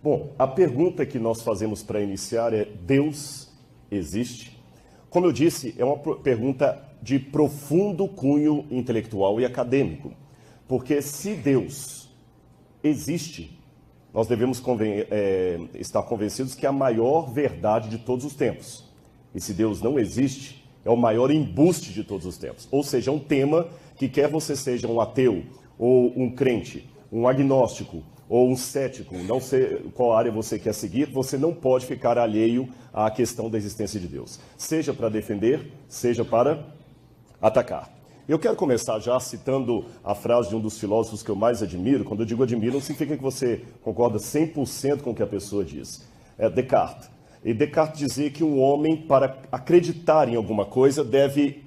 Bom, a pergunta que nós fazemos para iniciar é: Deus existe? Como eu disse, é uma pergunta de profundo cunho intelectual e acadêmico. Porque se Deus existe, nós devemos estar convencidos que é a maior verdade de todos os tempos. E se Deus não existe, é o maior embuste de todos os tempos. Ou seja, é um tema que quer você seja um ateu, ou um crente, um agnóstico, ou um cético, não sei qual área você quer seguir, você não pode ficar alheio à questão da existência de Deus. Seja para defender, seja para atacar. Eu quero começar já citando a frase de um dos filósofos que eu mais admiro. Quando eu digo admiro, não significa que você concorda 100% com o que a pessoa diz. É Descartes. E Descartes dizia que um homem, para acreditar em alguma coisa, deve,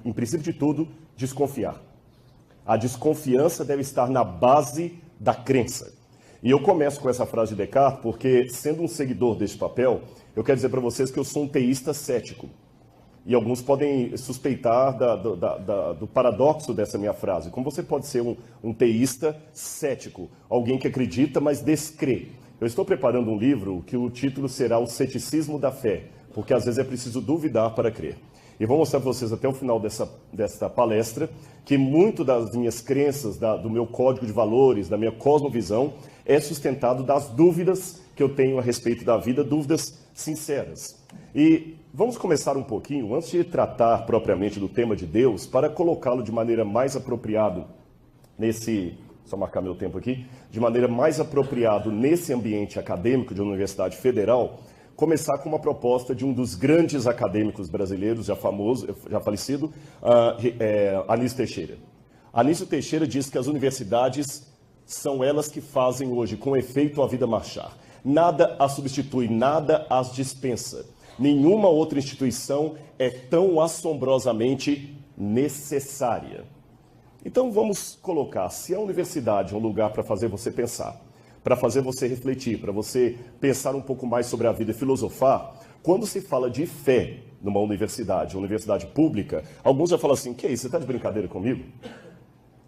em princípio de tudo, desconfiar. A desconfiança deve estar na base da crença. E eu começo com essa frase de Descartes porque, sendo um seguidor deste papel, eu quero dizer para vocês que eu sou um teísta cético. E alguns podem suspeitar do paradoxo dessa minha frase. Como você pode ser um teísta cético, alguém que acredita, mas descrê? Eu estou preparando um livro que o título será O Ceticismo da Fé, porque às vezes é preciso duvidar para crer. E vou mostrar para vocês até o final desta palestra que muito das minhas crenças, do meu código de valores, da minha cosmovisão, é sustentado das dúvidas que eu tenho a respeito da vida, dúvidas sinceras. E vamos começar um pouquinho, antes de tratar propriamente do tema de Deus, para colocá-lo de maneira mais apropriada só marcar meu tempo aqui, de maneira mais apropriada nesse ambiente acadêmico de uma universidade federal, começar com uma proposta de um dos grandes acadêmicos brasileiros, já famoso, já falecido, Anísio Teixeira. Anísio Teixeira diz que as universidades são elas que fazem hoje, com efeito, a vida marchar. Nada as substitui, nada as dispensa. Nenhuma outra instituição é tão assombrosamente necessária. Então vamos colocar, se a universidade é um lugar para fazer você pensar, para fazer você refletir, para você pensar um pouco mais sobre a vida e filosofar, quando se fala de fé numa universidade pública, alguns já falam assim: que é isso, você está de brincadeira comigo?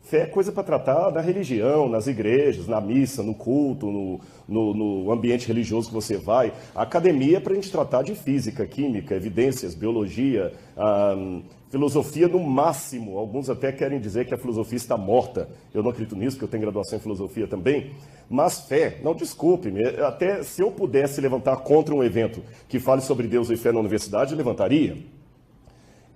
Fé é coisa para tratar na religião, nas igrejas, na missa, no culto, no ambiente religioso que você vai. A academia é para a gente tratar de física, química, evidências, biologia, filosofia no máximo. Alguns até querem dizer que a filosofia está morta. Eu não acredito nisso, porque eu tenho graduação em filosofia também. Mas fé, não, desculpe-me, até se eu pudesse levantar contra um evento que fale sobre Deus e fé na universidade, eu levantaria.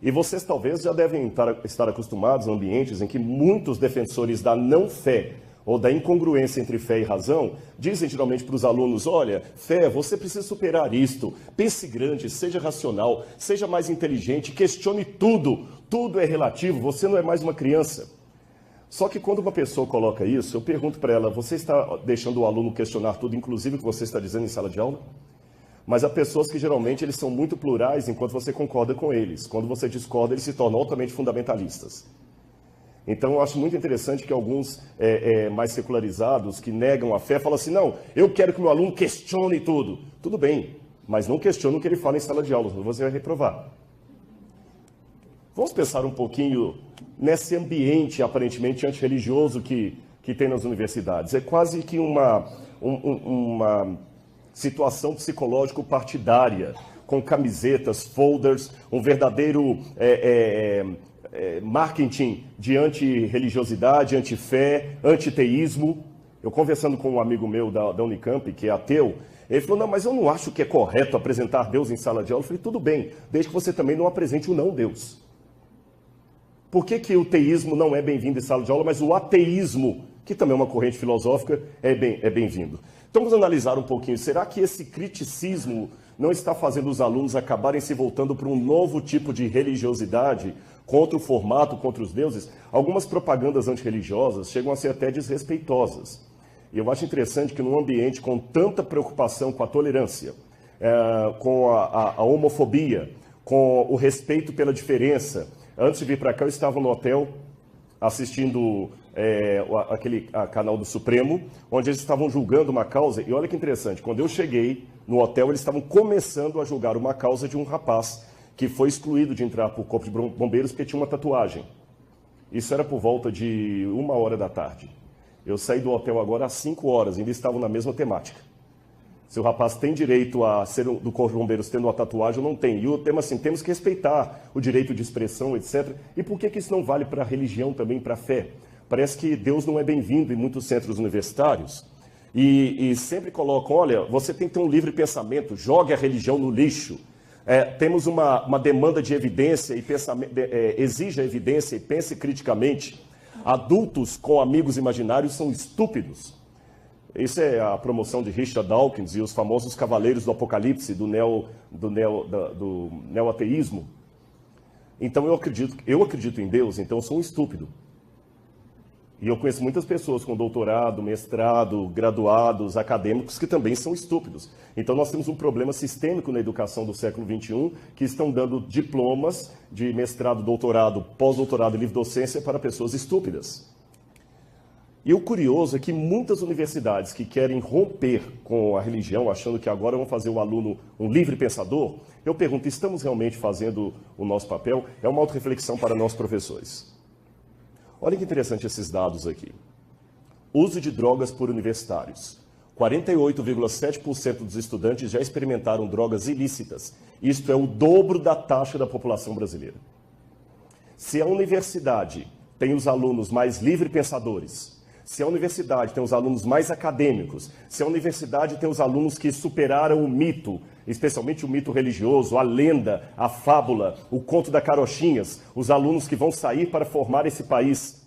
E vocês talvez já devem estar acostumados a ambientes em que muitos defensores da não-fé ou da incongruência entre fé e razão dizem geralmente para os alunos: olha, fé, você precisa superar isto, pense grande, seja racional, seja mais inteligente, questione tudo, tudo é relativo, você não é mais uma criança. Só que quando uma pessoa coloca isso, eu pergunto para ela: você está deixando o aluno questionar tudo, inclusive o que você está dizendo em sala de aula? Mas há pessoas que geralmente eles são muito plurais enquanto você concorda com eles. Quando você discorda, eles se tornam altamente fundamentalistas. Então eu acho muito interessante que alguns mais secularizados, que negam a fé, falam assim: não, eu quero que o meu aluno questione tudo. Tudo bem, mas não questione o que ele fala em sala de aula, senão você vai reprovar. Vamos pensar um pouquinho nesse ambiente aparentemente antirreligioso que tem nas universidades. É quase que uma situação psicológico-partidária, com camisetas, folders, um verdadeiro marketing de antirreligiosidade, antifé, antiteísmo. Eu conversando com um amigo meu da Unicamp, que é ateu, ele falou: não, mas eu não acho que é correto apresentar Deus em sala de aula. Eu falei: tudo bem, desde que você também não apresente o não-Deus. Por que o teísmo não é bem-vindo em sala de aula, mas o ateísmo, que também é uma corrente filosófica, é bem-vindo? Então vamos analisar um pouquinho. Será que esse criticismo não está fazendo os alunos acabarem se voltando para um novo tipo de religiosidade, contra o formato, contra os deuses? Algumas propagandas antirreligiosas chegam a ser até desrespeitosas. E eu acho interessante que num ambiente com tanta preocupação com a tolerância, com a homofobia, com o respeito pela diferença. Antes de vir para cá, eu estava no hotel assistindo aquele canal do Supremo, onde eles estavam julgando uma causa. E olha que interessante, quando eu cheguei no hotel, eles estavam começando a julgar uma causa de um rapaz que foi excluído de entrar para o corpo de bombeiros porque tinha uma tatuagem. Isso era por volta de 1h da tarde. Eu saí do hotel agora às 5 horas, ainda estavam na mesma temática. Se o rapaz tem direito a ser do Corpo de Bombeiros tendo uma tatuagem ou não tem. E o tema assim, temos que respeitar o direito de expressão, etc. E por que isso não vale para a religião também, para a fé? Parece que Deus não é bem-vindo em muitos centros universitários. E sempre colocam, olha, você tem que ter um livre pensamento, jogue a religião no lixo. Temos uma demanda de evidência e exija evidência e pense criticamente. Adultos com amigos imaginários são estúpidos. Isso é a promoção de Richard Dawkins e os famosos cavaleiros do Apocalipse, do neo-ateísmo. Então eu acredito em Deus, então eu sou um estúpido. E eu conheço muitas pessoas com doutorado, mestrado, graduados, acadêmicos, que também são estúpidos. Então nós temos um problema sistêmico na educação do século XXI, que estão dando diplomas de mestrado, doutorado, pós-doutorado e livre-docência para pessoas estúpidas. E o curioso é que muitas universidades que querem romper com a religião, achando que agora vão fazer o aluno um livre pensador, eu pergunto, estamos realmente fazendo o nosso papel? É uma autorreflexão para nós professores. Olha que interessante esses dados aqui. Uso de drogas por universitários. 48,7% dos estudantes já experimentaram drogas ilícitas. Isto é o dobro da taxa da população brasileira. Se a universidade tem os alunos mais livre-pensadores, se a universidade tem os alunos mais acadêmicos, se a universidade tem os alunos que superaram o mito, especialmente o mito religioso, a lenda, a fábula, o conto da carochinhas, os alunos que vão sair para formar esse país.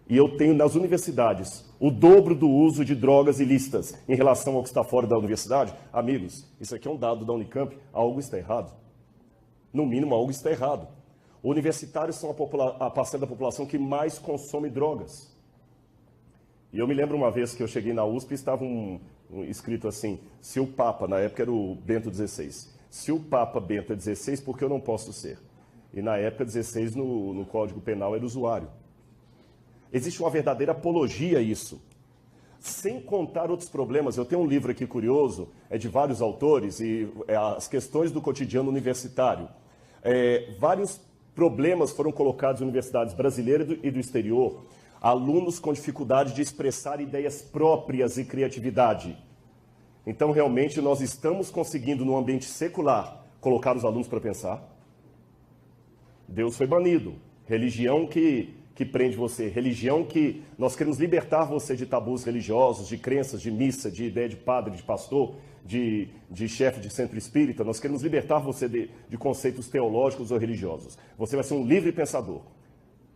E eu tenho nas universidades o dobro do uso de drogas ilícitas em relação ao que está fora da universidade. Amigos, isso aqui é um dado da Unicamp, algo está errado. No mínimo, algo está errado. Universitários são a parcela da população que mais consome drogas. E eu me lembro uma vez que eu cheguei na USP e estava escrito assim, se o Papa, na época era o Bento XVI, se o Papa Bento é 16, por que eu não posso ser? E na época 16 no Código Penal era usuário. Existe uma verdadeira apologia a isso. Sem contar outros problemas, eu tenho um livro aqui curioso, é de vários autores, e as questões do cotidiano universitário. Vários problemas foram colocados em universidades brasileiras e do exterior. Alunos com dificuldade de expressar ideias próprias e criatividade. Então, realmente, nós estamos conseguindo, no ambiente secular, colocar os alunos para pensar. Deus foi banido. Religião que prende você. Religião que nós queremos libertar você de tabus religiosos, de crenças, de missa, de ideia de padre, de pastor, de chefe de centro espírita. Nós queremos libertar você de conceitos teológicos ou religiosos. Você vai ser um livre pensador.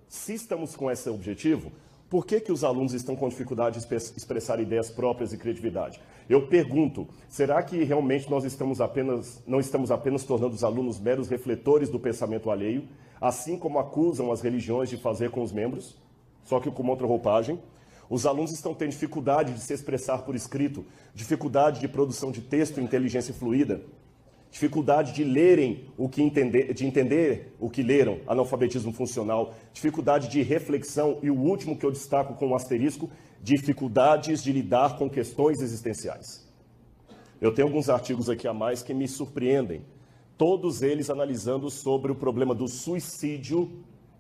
Se estamos com esse objetivo, por que os alunos estão com dificuldade de expressar ideias próprias e criatividade? Eu pergunto, será que realmente nós não estamos apenas tornando os alunos meros refletores do pensamento alheio, assim como acusam as religiões de fazer com os membros, só que com outra roupagem? Os alunos estão tendo dificuldade de se expressar por escrito, dificuldade de produção de texto e inteligência fluida, dificuldade de lerem de entender o que leram, analfabetismo funcional, dificuldade de reflexão e o último que eu destaco com um asterisco, dificuldades de lidar com questões existenciais. Eu tenho alguns artigos aqui a mais que me surpreendem, todos eles analisando sobre o problema do suicídio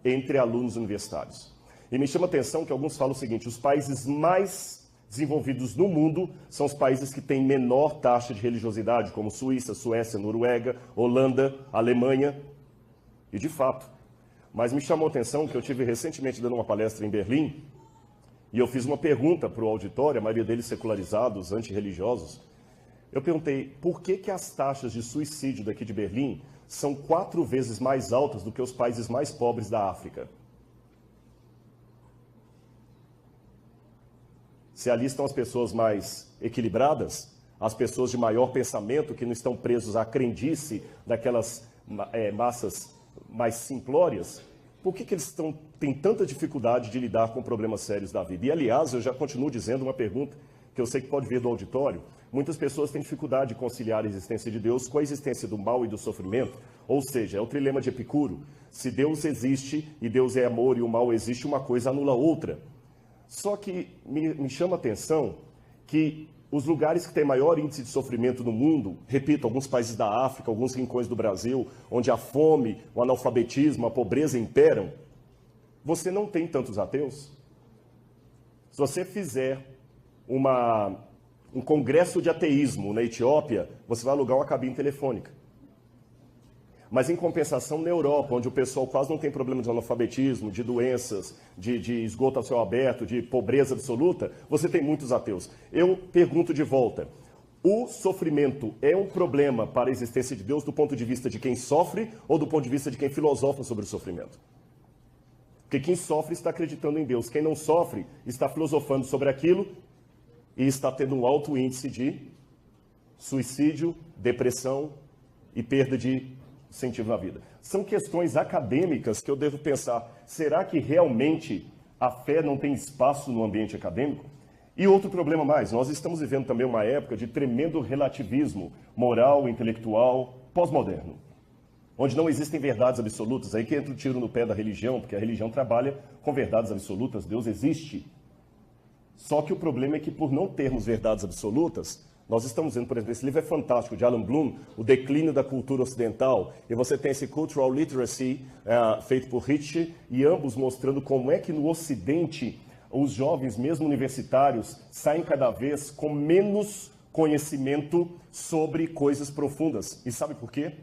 entre alunos universitários. E me chama a atenção que alguns falam o seguinte, os países mais desenvolvidos no mundo são os países que têm menor taxa de religiosidade, como Suíça, Suécia, Noruega, Holanda, Alemanha. E de fato. Mas me chamou a atenção que eu tive recentemente dando uma palestra em Berlim e eu fiz uma pergunta para o auditório, a maioria deles secularizados, antirreligiosos. Eu perguntei por que as taxas de suicídio daqui de Berlim são 4 vezes mais altas do que os países mais pobres da África. Se ali estão as pessoas mais equilibradas, as pessoas de maior pensamento, que não estão presos à crendice daquelas massas mais simplórias, por que eles têm tanta dificuldade de lidar com problemas sérios da vida? E, aliás, eu já continuo dizendo uma pergunta que eu sei que pode vir do auditório. Muitas pessoas têm dificuldade de conciliar a existência de Deus com a existência do mal e do sofrimento. Ou seja, é o trilema de Epicuro. Se Deus existe e Deus é amor e o mal existe, uma coisa anula a outra. Só que me chama a atenção que os lugares que têm maior índice de sofrimento no mundo, repito, alguns países da África, alguns rincões do Brasil, onde a fome, o analfabetismo, a pobreza imperam, você não tem tantos ateus. Se você fizer um congresso de ateísmo na Etiópia, você vai alugar uma cabine telefônica. Mas, em compensação, na Europa, onde o pessoal quase não tem problema de analfabetismo, de doenças, de esgoto a céu aberto, de pobreza absoluta, você tem muitos ateus. Eu pergunto de volta, o sofrimento é um problema para a existência de Deus do ponto de vista de quem sofre ou do ponto de vista de quem filosofa sobre o sofrimento? Porque quem sofre está acreditando em Deus. Quem não sofre está filosofando sobre aquilo e está tendo um alto índice de suicídio, depressão e perda de sentido na vida. São questões acadêmicas que eu devo pensar, será que realmente a fé não tem espaço no ambiente acadêmico? E outro problema mais, nós estamos vivendo também uma época de tremendo relativismo moral, intelectual, pós-moderno, onde não existem verdades absolutas, aí que entra o tiro no pé da religião, porque a religião trabalha com verdades absolutas, Deus existe. Só que o problema é que por não termos verdades absolutas, nós estamos vendo, por exemplo, esse livro é fantástico, de Alan Bloom, O Declínio da Cultura Ocidental, e você tem esse Cultural Literacy, feito por Ritchie, e ambos mostrando como é que no Ocidente os jovens, mesmo universitários, saem cada vez com menos conhecimento sobre coisas profundas. E sabe por quê?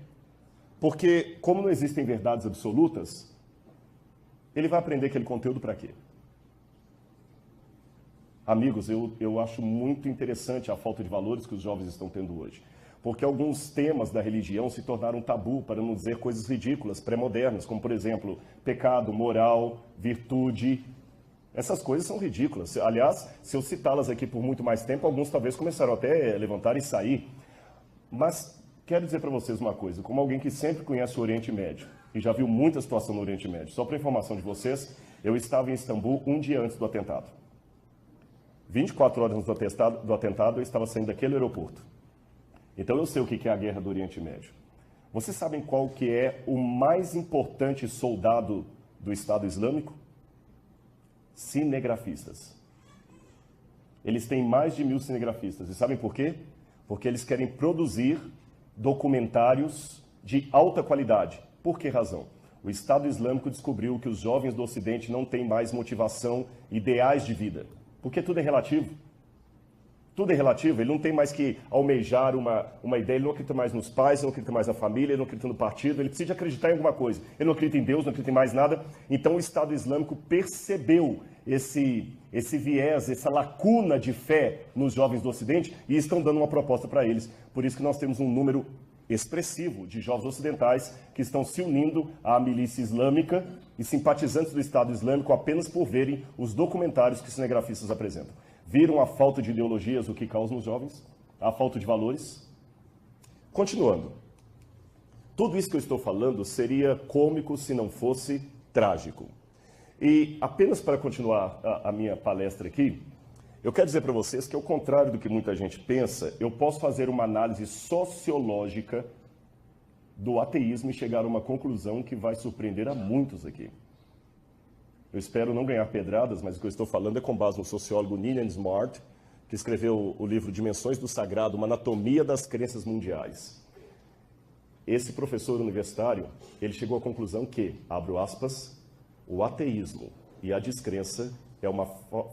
Porque, como não existem verdades absolutas, ele vai aprender aquele conteúdo para quê? Amigos, eu acho muito interessante a falta de valores que os jovens estão tendo hoje. Porque alguns temas da religião se tornaram tabu, para não dizer coisas ridículas, pré-modernas, como, por exemplo, pecado, moral, virtude. Essas coisas são ridículas. Aliás, se eu citá-las aqui por muito mais tempo, alguns talvez começaram até a levantar e sair. Mas quero dizer para vocês uma coisa, como alguém que sempre conhece o Oriente Médio, e já viu muita situação no Oriente Médio, só para informação de vocês, eu estava em Istambul um dia antes do atentado. 24 horas antes do atentado, eu estava saindo daquele aeroporto. Então eu sei o que é a guerra do Oriente Médio. Vocês sabem qual que é o mais importante soldado do Estado Islâmico? Cinegrafistas. Eles têm mais de 1000 cinegrafistas. E sabem por quê? Porque eles querem produzir documentários de alta qualidade. Por que razão? O Estado Islâmico descobriu que os jovens do Ocidente não têm mais motivação, ideais de vida. Porque tudo é relativo. Tudo é relativo. Ele não tem mais que almejar uma ideia, ele não acredita mais nos pais, ele não acredita mais na família, ele não acredita no partido, ele precisa acreditar em alguma coisa. Ele não acredita em Deus, não acredita em mais nada. Então o Estado Islâmico percebeu esse viés, essa lacuna de fé nos jovens do Ocidente e estão dando uma proposta para eles. Por isso que nós temos um número expressivo de jovens ocidentais que estão se unindo à milícia islâmica e simpatizantes do Estado Islâmico apenas por verem os documentários que os cinegrafistas apresentam. Viram a falta de ideologias, o que causa nos jovens? A falta de valores? Continuando. Tudo isso que eu estou falando seria cômico se não fosse trágico. E apenas para continuar a minha palestra aqui, eu quero dizer para vocês que, ao contrário do que muita gente pensa, eu posso fazer uma análise sociológica do ateísmo e chegar a uma conclusão que vai surpreender a muitos aqui. Eu espero não ganhar pedradas, mas o que eu estou falando é com base no sociólogo Ninian Smart, que escreveu o livro Dimensões do Sagrado, uma anatomia das crenças mundiais. Esse professor universitário, ele chegou à conclusão que, abro aspas, o ateísmo e a descrença é uma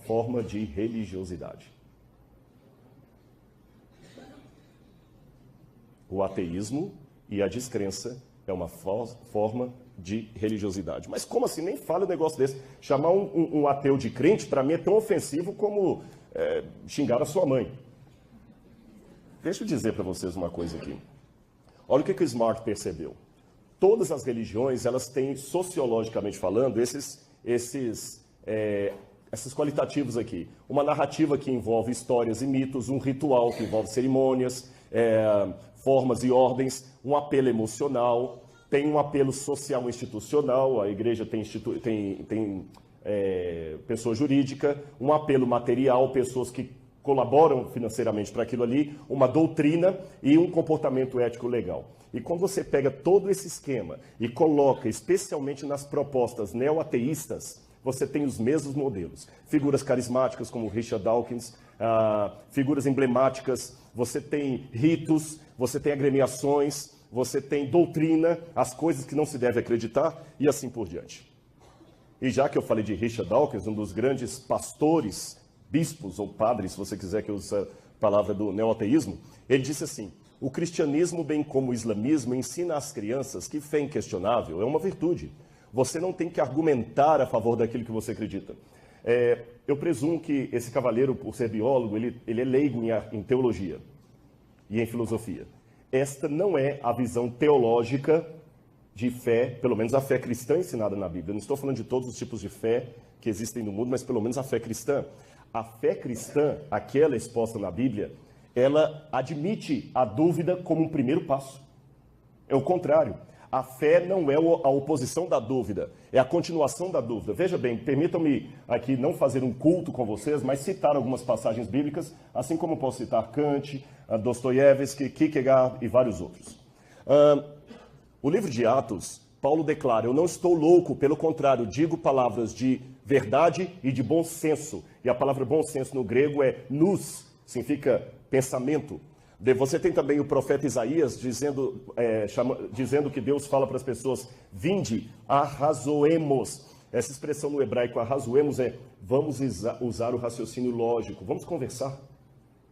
forma de religiosidade. O ateísmo e a descrença é uma forma de religiosidade. Mas como assim? Nem fala um negócio desse. Chamar um ateu de crente, para mim, é tão ofensivo como xingar a sua mãe. Deixa eu dizer para vocês uma coisa aqui. Olha o que o Smart percebeu. Todas as religiões, elas têm, sociologicamente falando, esses qualitativos aqui. Uma narrativa que envolve histórias e mitos, um ritual que envolve cerimônias, formas e ordens, um apelo emocional, tem um apelo social institucional, a igreja tem pessoa jurídica, um apelo material, pessoas que colaboram financeiramente para aquilo ali, uma doutrina e um comportamento ético legal. E quando você pega todo esse esquema e coloca, especialmente nas propostas neo-ateístas, você tem os mesmos modelos. Figuras carismáticas como Richard Dawkins, figuras emblemáticas, você tem ritos, você tem agremiações, você tem doutrina, as coisas que não se deve acreditar e assim por diante. E já que eu falei de Richard Dawkins, um dos grandes pastores bispos ou padres, se você quiser que eu use a palavra do neoateísmo, ele disse assim: o cristianismo, bem como o islamismo, ensina às crianças que fé inquestionável é uma virtude. Você não tem que argumentar a favor daquilo que você acredita. Eu presumo que esse cavalheiro, por ser biólogo, ele é leigo em teologia e em filosofia. Esta não é a visão teológica de fé, pelo menos a fé cristã ensinada na Bíblia. Eu não estou falando de todos os tipos de fé que existem no mundo, mas pelo menos a fé cristã. A fé cristã, aquela exposta na Bíblia, ela admite a dúvida como um primeiro passo. É o contrário. A fé não é a oposição da dúvida, é a continuação da dúvida. Veja bem, permitam-me aqui não fazer um culto com vocês, mas citar algumas passagens bíblicas, assim como posso citar Kant, Dostoiévski, Kierkegaard e vários outros. O livro de Atos, Paulo declara: eu não estou louco, pelo contrário, digo palavras de verdade e de bom senso. E a palavra bom senso no grego é nous, significa pensamento. Você tem também o profeta Isaías dizendo que Deus fala para as pessoas: vinde, arrazoemos. Essa expressão no hebraico, arrazoemos, é vamos usar o raciocínio lógico, vamos conversar.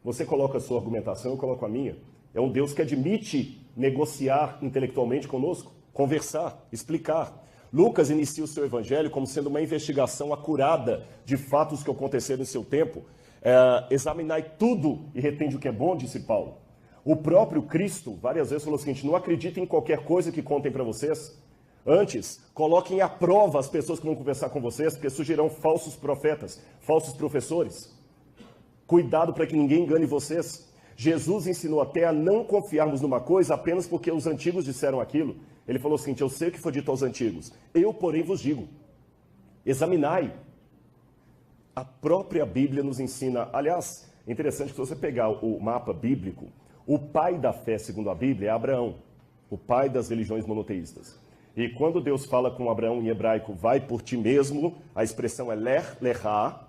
Você coloca a sua argumentação, eu coloco a minha. É um Deus que admite negociar intelectualmente conosco, conversar, explicar. Lucas inicia o seu evangelho como sendo uma investigação acurada de fatos que aconteceram em seu tempo. Examinai tudo e retende o que é bom, disse Paulo. O próprio Cristo várias vezes falou o seguinte: não acreditem em qualquer coisa que contem para vocês. Antes, coloquem à prova as pessoas que vão conversar com vocês, porque surgirão falsos profetas, falsos professores. Cuidado para que ninguém engane vocês. Jesus ensinou até a não confiarmos numa coisa apenas porque os antigos disseram aquilo. Ele falou o seguinte: eu sei o que foi dito aos antigos, eu, porém, vos digo. Examinai. A própria Bíblia nos ensina. Aliás, é interessante que se você pegar o mapa bíblico, o pai da fé, segundo a Bíblia, é Abraão, o pai das religiões monoteístas. E quando Deus fala com Abraão em hebraico, vai por ti mesmo, a expressão é lechá,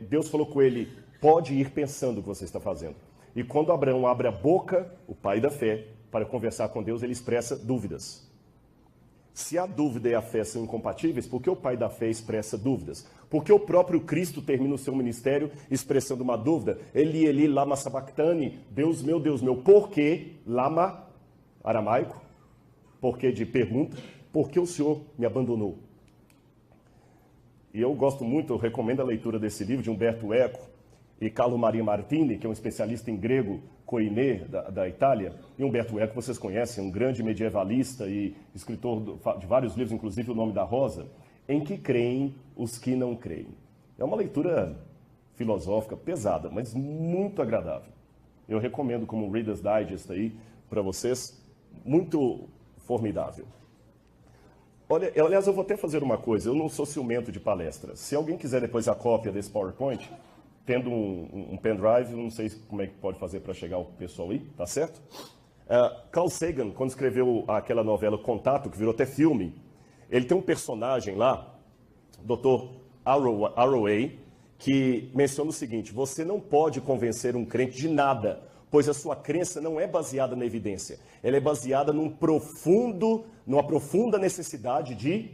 Deus falou com ele: pode ir pensando o que você está fazendo. E quando Abraão abre a boca, o pai da fé, para conversar com Deus, ele expressa dúvidas. Se a dúvida e a fé são incompatíveis, por que o pai da fé expressa dúvidas? Porque o próprio Cristo termina o seu ministério expressando uma dúvida. Eli, Eli, lama sabachthani, Deus meu, por que? Lama, aramaico, por que de pergunta, por que o Senhor me abandonou? E eu gosto muito, eu recomendo a leitura desse livro de Umberto Eco e Carlo Maria Martini, que é um especialista em grego koiné da Itália. E Umberto Eco vocês conhecem, um grande medievalista e escritor de vários livros, inclusive O Nome da Rosa, em que creem os que não creem. É uma leitura filosófica pesada, mas muito agradável. Eu recomendo como Reader's Digest aí para vocês, muito formidável. Olha, aliás, eu vou até fazer uma coisa, eu não sou ciumento de palestras. Se alguém quiser depois a cópia desse PowerPoint, tendo um pendrive, não sei como é que pode fazer para chegar o pessoal aí, tá certo? Carl Sagan, quando escreveu aquela novela Contato, que virou até filme, ele tem um personagem lá, Dr. Arroway, que menciona o seguinte: você não pode convencer um crente de nada, pois a sua crença não é baseada na evidência, ela é baseada numa profunda necessidade de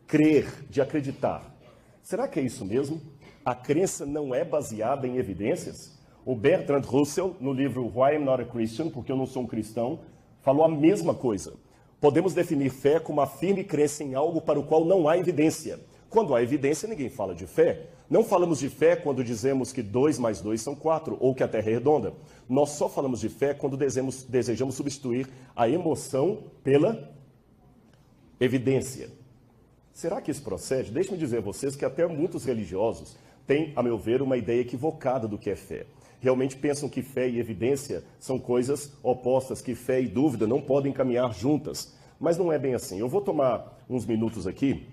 crer, de acreditar. Será que é isso mesmo? A crença não é baseada em evidências? O Bertrand Russell, no livro Why I'm Not a Christian, porque eu não sou um cristão, falou a mesma coisa. Podemos definir fé como a firme crença em algo para o qual não há evidência. Quando há evidência, ninguém fala de fé. Não falamos de fé quando dizemos que 2 mais 2 são 4, ou que a Terra é redonda. Nós só falamos de fé quando desejamos substituir a emoção pela evidência. Será que isso procede? Deixe-me dizer a vocês que até muitos religiosos têm, a meu ver, uma ideia equivocada do que é fé. Realmente pensam que fé e evidência são coisas opostas, que fé e dúvida não podem caminhar juntas. Mas não é bem assim. Eu vou tomar uns minutos aqui.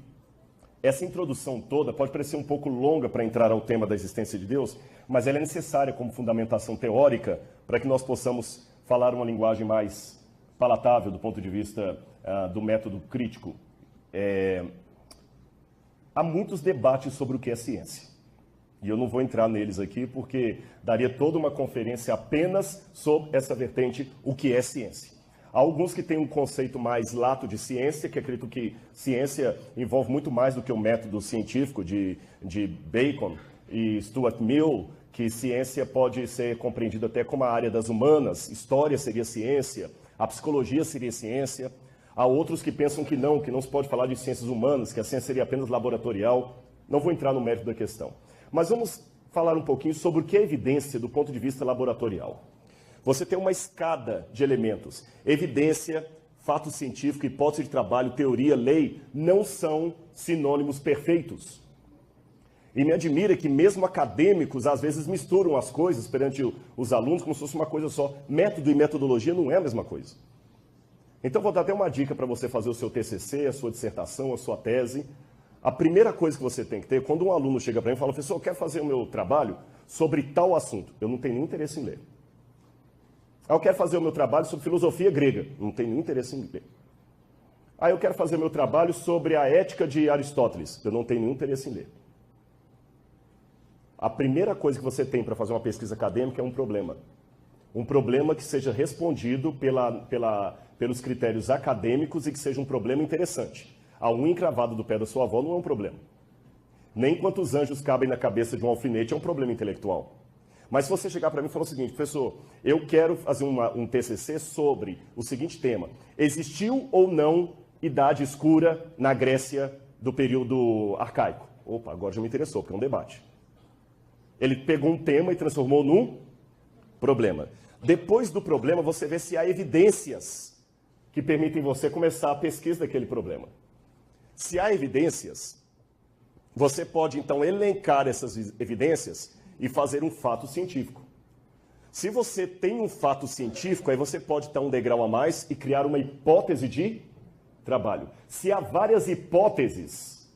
Essa introdução toda pode parecer um pouco longa para entrar ao tema da existência de Deus, mas ela é necessária como fundamentação teórica para que nós possamos falar uma linguagem mais palatável do ponto de vista do método crítico. Há muitos debates sobre o que é ciência. E eu não vou entrar neles aqui porque daria toda uma conferência apenas sobre essa vertente, o que é ciência. Há alguns que têm um conceito mais lato de ciência, que acreditam que ciência envolve muito mais do que o método científico de Bacon, e Stuart Mill, que ciência pode ser compreendida até como a área das humanas, história seria ciência, a psicologia seria ciência. Há outros que pensam que não se pode falar de ciências humanas, que a ciência seria apenas laboratorial. Não vou entrar no mérito da questão. Mas vamos falar um pouquinho sobre o que é evidência do ponto de vista laboratorial. Você tem uma escada de elementos. Evidência, fato científico, hipótese de trabalho, teoria, lei, não são sinônimos perfeitos. E me admira que mesmo acadêmicos, às vezes, misturam as coisas perante os alunos como se fosse uma coisa só. Método e metodologia não é a mesma coisa. Então, vou dar até uma dica para você fazer o seu TCC, a sua dissertação, a sua tese. A primeira coisa que você tem que ter, quando um aluno chega para mim e fala, professor, eu quero fazer o meu trabalho sobre tal assunto. Eu não tenho nenhum interesse em ler. Eu quero fazer o meu trabalho sobre filosofia grega. Não tenho nenhum interesse em ler. Eu quero fazer o meu trabalho sobre a ética de Aristóteles. Eu não tenho nenhum interesse em ler. A primeira coisa que você tem para fazer uma pesquisa acadêmica é um problema. Um problema que seja respondido pelos critérios acadêmicos e que seja um problema interessante. A unha encravada do pé da sua avó não é um problema. Nem quantos anjos cabem na cabeça de um alfinete é um problema intelectual. Mas se você chegar para mim e falar o seguinte, professor, eu quero fazer um TCC sobre o seguinte tema. Existiu ou não idade escura na Grécia do período arcaico? Opa, agora já me interessou, porque é um debate. Ele pegou um tema e transformou num problema. Depois do problema, você vê se há evidências que permitem você começar a pesquisa daquele problema. Se há evidências, você pode, então, elencar essas evidências e fazer um fato científico. Se você tem um fato científico, aí você pode dar um degrau a mais e criar uma hipótese de trabalho. Se há várias hipóteses,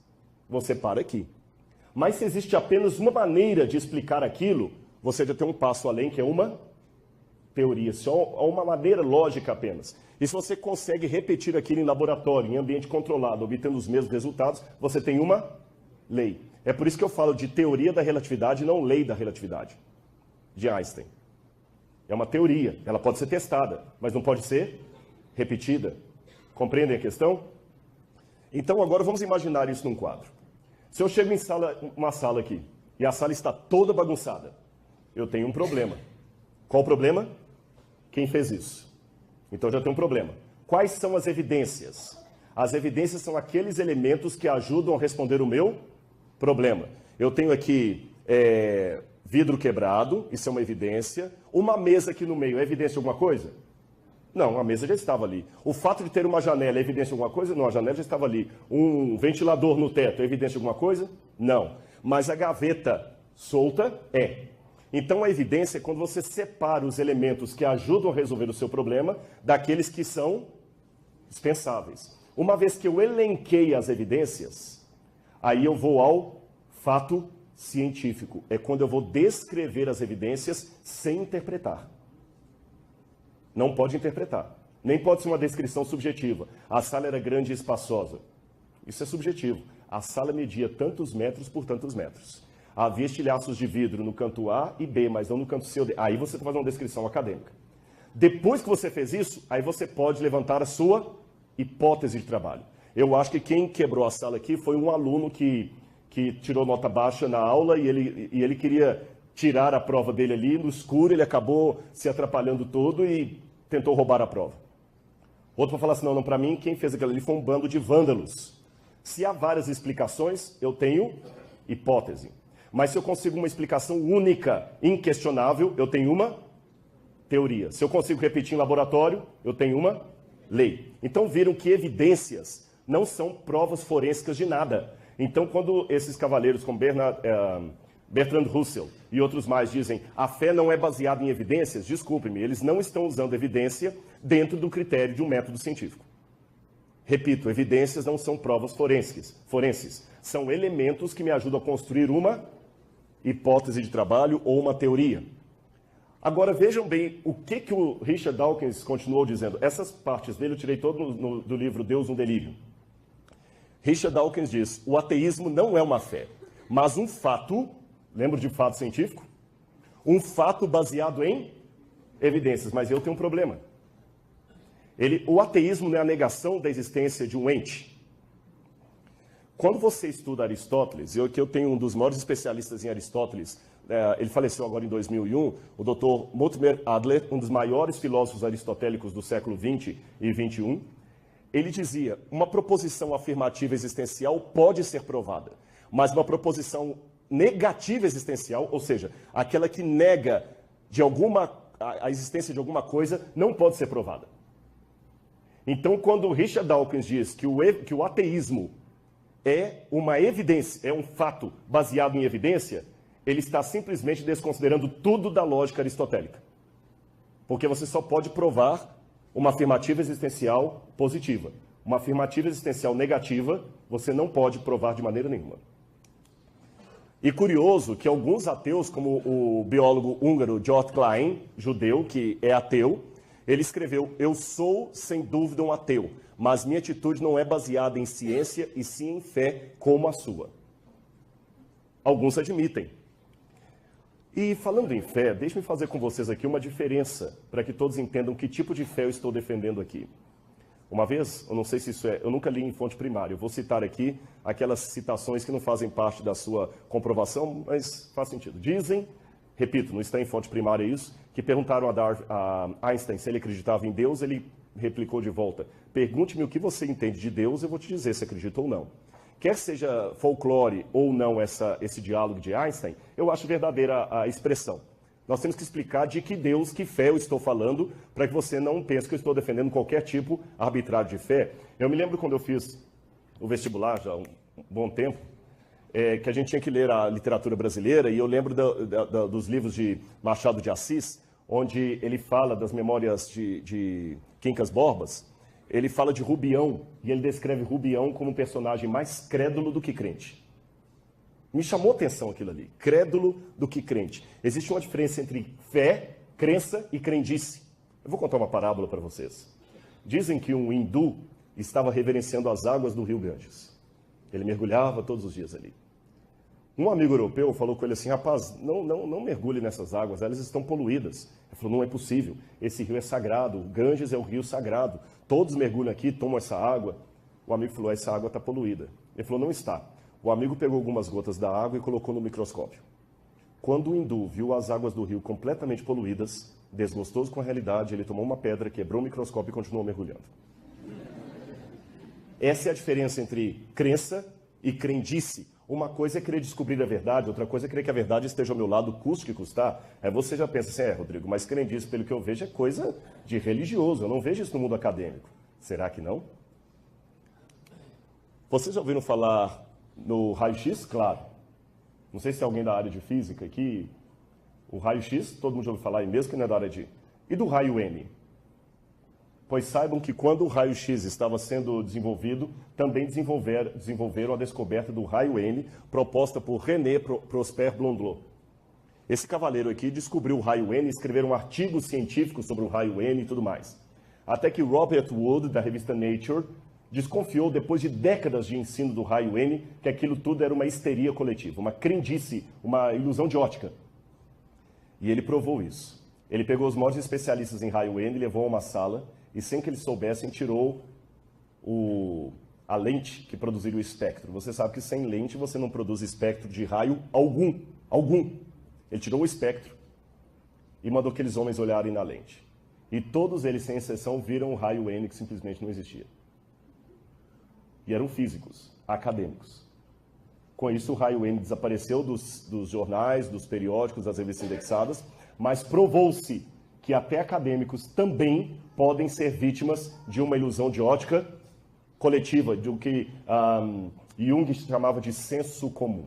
você para aqui. Mas se existe apenas uma maneira de explicar aquilo, você já tem um passo além, que é uma teoria, só uma maneira lógica apenas. E se você consegue repetir aquilo em laboratório, em ambiente controlado, obtendo os mesmos resultados, você tem uma lei. É por isso que eu falo de teoria da relatividade, não lei da relatividade, de Einstein. É uma teoria, ela pode ser testada, mas não pode ser repetida. Compreendem a questão? Então agora vamos imaginar isso num quadro. Se eu chego em uma sala aqui, e a sala está toda bagunçada, eu tenho um problema. Qual o problema? Quem fez isso? Então já tem um problema. Quais são as evidências? As evidências são aqueles elementos que ajudam a responder o meu problema. Eu tenho aqui vidro quebrado, isso é uma evidência. Uma mesa aqui no meio, é evidência de alguma coisa? Não, a mesa já estava ali. O fato de ter uma janela é evidência de alguma coisa? Não, a janela já estava ali. Um ventilador no teto é evidência de alguma coisa? Não. Mas a gaveta solta é. Então a evidência é quando você separa os elementos que ajudam a resolver o seu problema daqueles que são dispensáveis. Uma vez que eu elenquei as evidências, aí eu vou ao fato científico. É quando eu vou descrever as evidências sem interpretar. Não pode interpretar. Nem pode ser uma descrição subjetiva. A sala era grande e espaçosa. Isso é subjetivo. A sala media tantos metros por tantos metros. Havia estilhaços de vidro no canto A e B, mas não no canto C ou D. Aí você está fazendo uma descrição acadêmica. Depois que você fez isso, aí você pode levantar a sua hipótese de trabalho. Eu acho que quem quebrou a sala aqui foi um aluno que tirou nota baixa na aula e ele queria tirar a prova dele ali no escuro, ele acabou se atrapalhando todo e tentou roubar a prova. Outro vai falar assim, não, para mim quem fez aquilo ali foi um bando de vândalos. Se há várias explicações, eu tenho hipótese. Mas se eu consigo uma explicação única, inquestionável, eu tenho uma teoria. Se eu consigo repetir em laboratório, eu tenho uma lei. Então viram que evidências não são provas forensicas de nada. Então quando esses cavaleiros como Bertrand Russell e outros mais dizem a fé não é baseada em evidências, desculpe-me, eles não estão usando evidência dentro do critério de um método científico. Repito, evidências não são provas forenses. São elementos que me ajudam a construir uma hipótese de trabalho ou uma teoria. Agora vejam bem o que o Richard Dawkins continuou dizendo. Essas partes dele eu tirei todo do livro Deus, um Delírio. Richard Dawkins diz, o ateísmo não é uma fé, mas um fato, lembra de fato científico? Um fato baseado em evidências, mas eu tenho um problema. O ateísmo não é a negação da existência de um ente. Quando você estuda Aristóteles, eu tenho um dos maiores especialistas em Aristóteles, ele faleceu agora em 2001, o Dr. Mortimer Adler, um dos maiores filósofos aristotélicos do século XX e XXI, ele dizia, uma proposição afirmativa existencial pode ser provada, mas uma proposição negativa existencial, ou seja, aquela que nega a existência de alguma coisa, não pode ser provada. Então, quando Richard Dawkins diz que o ateísmo é uma evidência, é um fato baseado em evidência, ele está simplesmente desconsiderando tudo da lógica aristotélica. Porque você só pode provar uma afirmativa existencial positiva. Uma afirmativa existencial negativa, você não pode provar de maneira nenhuma. E curioso que alguns ateus, como o biólogo húngaro George Klein, judeu, que é ateu, ele escreveu, eu sou, sem dúvida, um ateu, mas minha atitude não é baseada em ciência e sim em fé como a sua. Alguns admitem. E falando em fé, deixe-me fazer com vocês aqui uma diferença, para que todos entendam que tipo de fé eu estou defendendo aqui. Uma vez, eu não sei se isso eu nunca li em fonte primária, eu vou citar aqui aquelas citações que não fazem parte da sua comprovação, mas faz sentido. Dizem, repito, não está em fonte primária isso, que perguntaram a Einstein se ele acreditava em Deus, ele replicou de volta, pergunte-me o que você entende de Deus, eu vou te dizer se acredita ou não. Quer seja folclore ou não esse diálogo de Einstein, eu acho verdadeira a expressão. Nós temos que explicar de que Deus, que fé eu estou falando, para que você não pense que eu estou defendendo qualquer tipo arbitrário de fé. Eu me lembro quando eu fiz o vestibular, já há um bom tempo, que a gente tinha que ler a literatura brasileira, e eu lembro dos livros de Machado de Assis, onde ele fala das memórias de Quincas Borbas, ele fala de Rubião, e ele descreve Rubião como um personagem mais crédulo do que crente. Me chamou a atenção aquilo ali, crédulo do que crente. Existe uma diferença entre fé, crença e crendice. Eu vou contar uma parábola para vocês. Dizem que um hindu estava reverenciando as águas do rio Ganges. Ele mergulhava todos os dias ali. Um amigo europeu falou com ele assim, rapaz, não mergulhe nessas águas, elas estão poluídas. Ele falou, não é possível, esse rio é sagrado, o Ganges é o rio sagrado, todos mergulham aqui, tomam essa água. O amigo falou, essa água está poluída. Ele falou, não está. O amigo pegou algumas gotas da água e colocou no microscópio. Quando o hindu viu as águas do rio completamente poluídas, desgostoso com a realidade, ele tomou uma pedra, quebrou o microscópio e continuou mergulhando. Essa é a diferença entre crença e crendice. Uma coisa é querer descobrir a verdade, outra coisa é querer que a verdade esteja ao meu lado, custe que custar. Aí você já pensa assim, Rodrigo, mas crendice, pelo que eu vejo, é coisa de religioso. Eu não vejo isso no mundo acadêmico. Será que não? Vocês já ouviram falar no raio-x? Claro. Não sei se tem alguém da área de física aqui. O raio-x, todo mundo já ouviu falar, mesmo que não é da área de... E do raio M? Pois saibam que quando o raio-x estava sendo desenvolvido, também desenvolveram a descoberta do raio-N, proposta por René Prosper Blondelot. Esse cavaleiro aqui descobriu o raio-N, escreveu um artigo científico sobre o raio-N e tudo mais. Até que Robert Wood, da revista Nature, desconfiou, depois de décadas de ensino do raio-N, que aquilo tudo era uma histeria coletiva, uma crendice, uma ilusão de ótica. E ele provou isso. Ele pegou os maiores especialistas em raio-N, levou a uma sala, e sem que eles soubessem, tirou a lente que produziria o espectro. Você sabe que sem lente você não produz espectro de raio algum. Ele tirou o espectro e mandou aqueles homens olharem na lente. E todos eles, sem exceção, viram o raio N que simplesmente não existia. E eram físicos, acadêmicos. Com isso, o raio N desapareceu dos jornais, dos periódicos, das revistas indexadas, mas provou-se que até acadêmicos também podem ser vítimas de uma ilusão de ótica coletiva, do que Jung chamava de senso comum.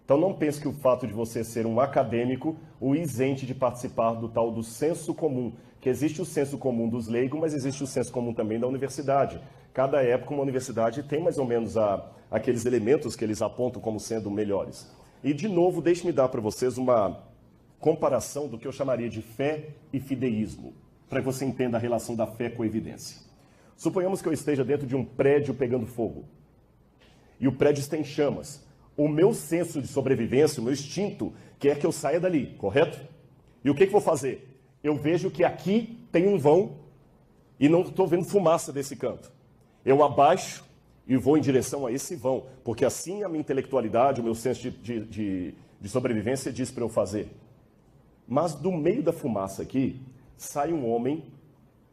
Então não pense que o fato de você ser um acadêmico o isente de participar do tal do senso comum, que existe o senso comum dos leigos, mas existe o senso comum também da universidade. Cada época uma universidade tem mais ou menos aqueles elementos que eles apontam como sendo melhores. E de novo, deixe-me dar para vocês uma comparação do que eu chamaria de fé e fideísmo, para que você entenda a relação da fé com a evidência. Suponhamos que eu esteja dentro de um prédio pegando fogo, e o prédio está em chamas. O meu senso de sobrevivência, o meu instinto, quer que eu saia dali, correto? E o que eu vou fazer? Eu vejo que aqui tem um vão, e não estou vendo fumaça desse canto. Eu abaixo e vou em direção a esse vão, porque assim a minha intelectualidade, o meu senso de sobrevivência diz para eu fazer. Mas do meio da fumaça aqui, sai um homem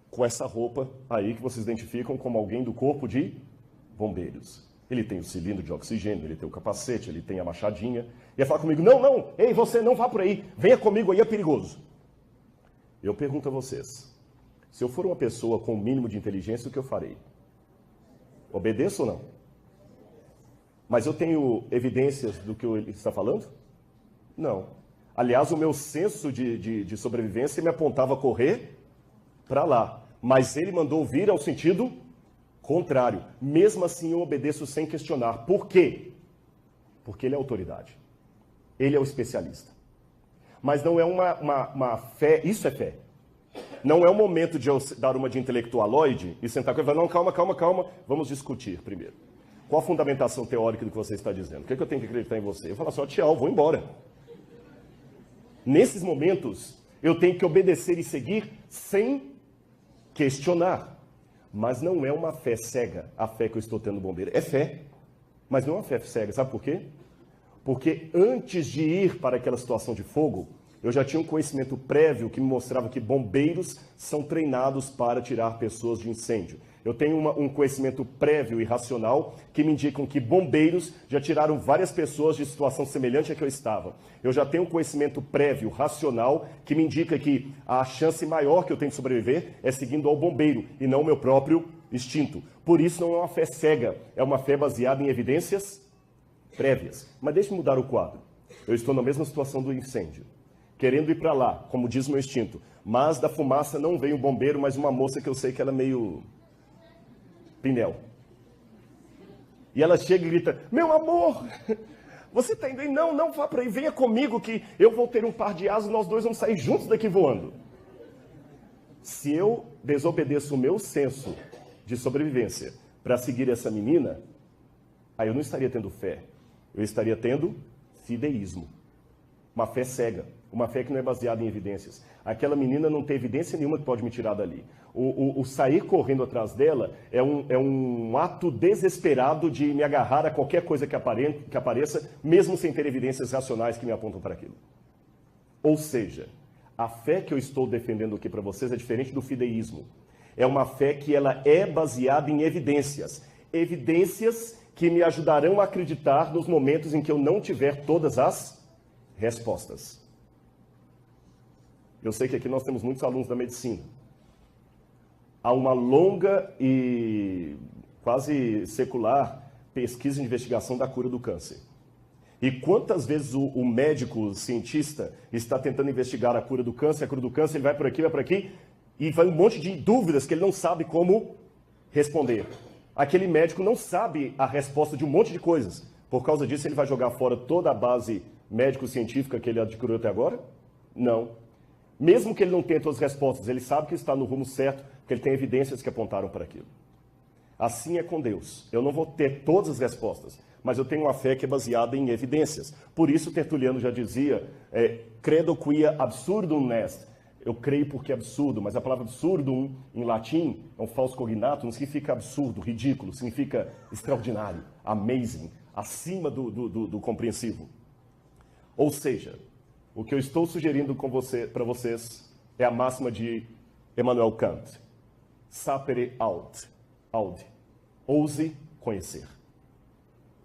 com essa roupa aí que vocês identificam como alguém do corpo de bombeiros. Ele tem o cilindro de oxigênio, ele tem o capacete, ele tem a machadinha. E ele fala comigo, não, ei, você não vá por aí, venha comigo aí, é perigoso. Eu pergunto a vocês, se eu for uma pessoa com o mínimo de inteligência, o que eu farei? Obedeço ou não? Mas eu tenho evidências do que ele está falando? Não. Aliás, o meu senso de sobrevivência me apontava a correr para lá. Mas ele mandou vir ao sentido contrário. Mesmo assim, eu obedeço sem questionar. Por quê? Porque ele é autoridade. Ele é o especialista. Mas não é uma fé, isso é fé. Não é o momento de eu dar uma de intelectualoide e sentar com ele e falar, não, calma, vamos discutir primeiro. Qual a fundamentação teórica do que você está dizendo? O que é que eu tenho que acreditar em você? Eu falo assim, tchau, vou embora. Nesses momentos, eu tenho que obedecer e seguir sem questionar. Mas não é uma fé cega, a fé que eu estou tendo no bombeiro. É fé, mas não é uma fé cega. Sabe por quê? Porque antes de ir para aquela situação de fogo, eu já tinha um conhecimento prévio que me mostrava que bombeiros são treinados para tirar pessoas de incêndio. Eu tenho um conhecimento prévio e racional que me indicam que bombeiros já tiraram várias pessoas de situação semelhante à que eu estava. Eu já tenho um conhecimento prévio, racional, que me indica que a chance maior que eu tenho de sobreviver é seguindo ao bombeiro e não o meu próprio instinto. Por isso não é uma fé cega, é uma fé baseada em evidências prévias. Mas deixe-me mudar o quadro. Eu estou na mesma situação do incêndio, querendo ir para lá, como diz o meu instinto. Mas da fumaça não vem um bombeiro, mas uma moça que eu sei que ela é meio pinel. E ela chega e grita, meu amor, você está indo aí? Não, vá para aí, venha comigo que eu vou ter um par de asas e nós dois vamos sair juntos daqui voando. Se eu desobedeço o meu senso de sobrevivência para seguir essa menina, aí eu não estaria tendo fé, eu estaria tendo fideísmo. Uma fé cega, uma fé que não é baseada em evidências. Aquela menina não tem evidência nenhuma que pode me tirar dali. O sair correndo atrás dela é um ato desesperado de me agarrar a qualquer coisa que apareça, mesmo sem ter evidências racionais que me apontam para aquilo. Ou seja, a fé que eu estou defendendo aqui para vocês é diferente do fideísmo. É uma fé que ela é baseada em evidências. Evidências que me ajudarão a acreditar nos momentos em que eu não tiver todas as respostas. Eu sei que aqui nós temos muitos alunos da medicina. Há uma longa e quase secular pesquisa e investigação da cura do câncer. E quantas vezes o médico, o cientista, está tentando investigar a cura do câncer, ele vai por aqui, e vai um monte de dúvidas que ele não sabe como responder. Aquele médico não sabe a resposta de um monte de coisas. Por causa disso, ele vai jogar fora toda a base médico-científica que ele adquiriu até agora? Não. Mesmo que ele não tenha todas as respostas, ele sabe que está no rumo certo, porque ele tem evidências que apontaram para aquilo. Assim é com Deus. Eu não vou ter todas as respostas, mas eu tenho uma fé que é baseada em evidências. Por isso, Tertuliano já dizia, credo quia absurdum est. Eu creio porque é absurdo, mas a palavra absurdum, em latim, é um falso cognato, não significa absurdo, ridículo, significa extraordinário, amazing, acima do compreensivo. Ou seja, o que eu estou sugerindo para vocês é a máxima de Immanuel Kant. Sapere aude. Ouse conhecer.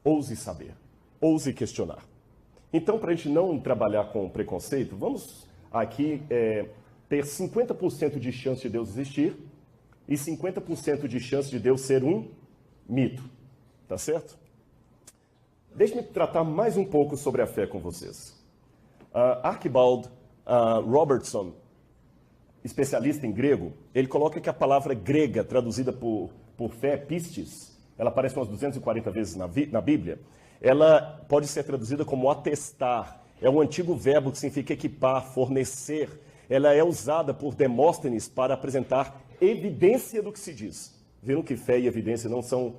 Ouse saber. Ouse questionar. Então, para a gente não trabalhar com preconceito, vamos aqui ter 50% de chance de Deus existir e 50% de chance de Deus ser um mito. Tá certo? Deixe-me tratar mais um pouco sobre a fé com vocês. Archibald Robertson, especialista em grego, ele coloca que a palavra grega traduzida por fé, pistis, ela aparece umas 240 vezes na Bíblia, ela pode ser traduzida como atestar. É um antigo verbo que significa equipar, fornecer. Ela é usada por Demóstenes para apresentar evidência do que se diz. Viram que fé e evidência não são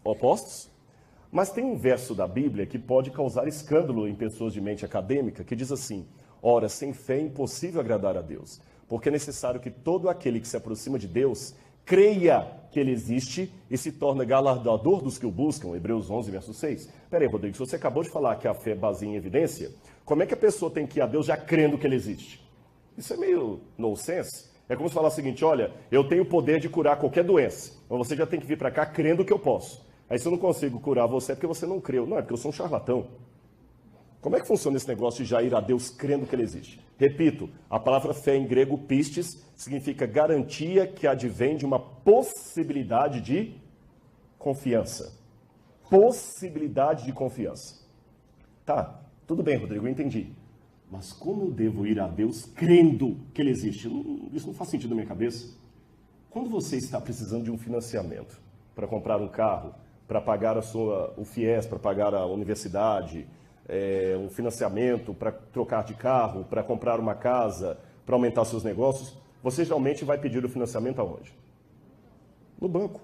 opostos? Mas tem um verso da Bíblia que pode causar escândalo em pessoas de mente acadêmica, que diz assim, ora, sem fé é impossível agradar a Deus, porque é necessário que todo aquele que se aproxima de Deus creia que ele existe e se torna galardoador dos que o buscam, Hebreus 11, verso 6. Peraí, Rodrigo, se você acabou de falar que a fé baseia em evidência, como é que a pessoa tem que ir a Deus já crendo que ele existe? Isso é meio nonsense. É como se falar o seguinte, olha, eu tenho o poder de curar qualquer doença, mas você já tem que vir para cá crendo que eu posso. Aí se eu não consigo curar você é porque você não creu. Não, é porque eu sou um charlatão. Como é que funciona esse negócio de já ir a Deus crendo que ele existe? Repito, a palavra fé em grego, pistes, significa garantia que advém de uma possibilidade de confiança. Possibilidade de confiança. Tá, tudo bem, Rodrigo, eu entendi. Mas como eu devo ir a Deus crendo que ele existe? Isso não faz sentido na minha cabeça. Quando você está precisando de um financiamento para comprar um carro, para pagar o FIES, para pagar a universidade, um financiamento para trocar de carro, para comprar uma casa, para aumentar seus negócios, você geralmente vai pedir o financiamento aonde? No banco.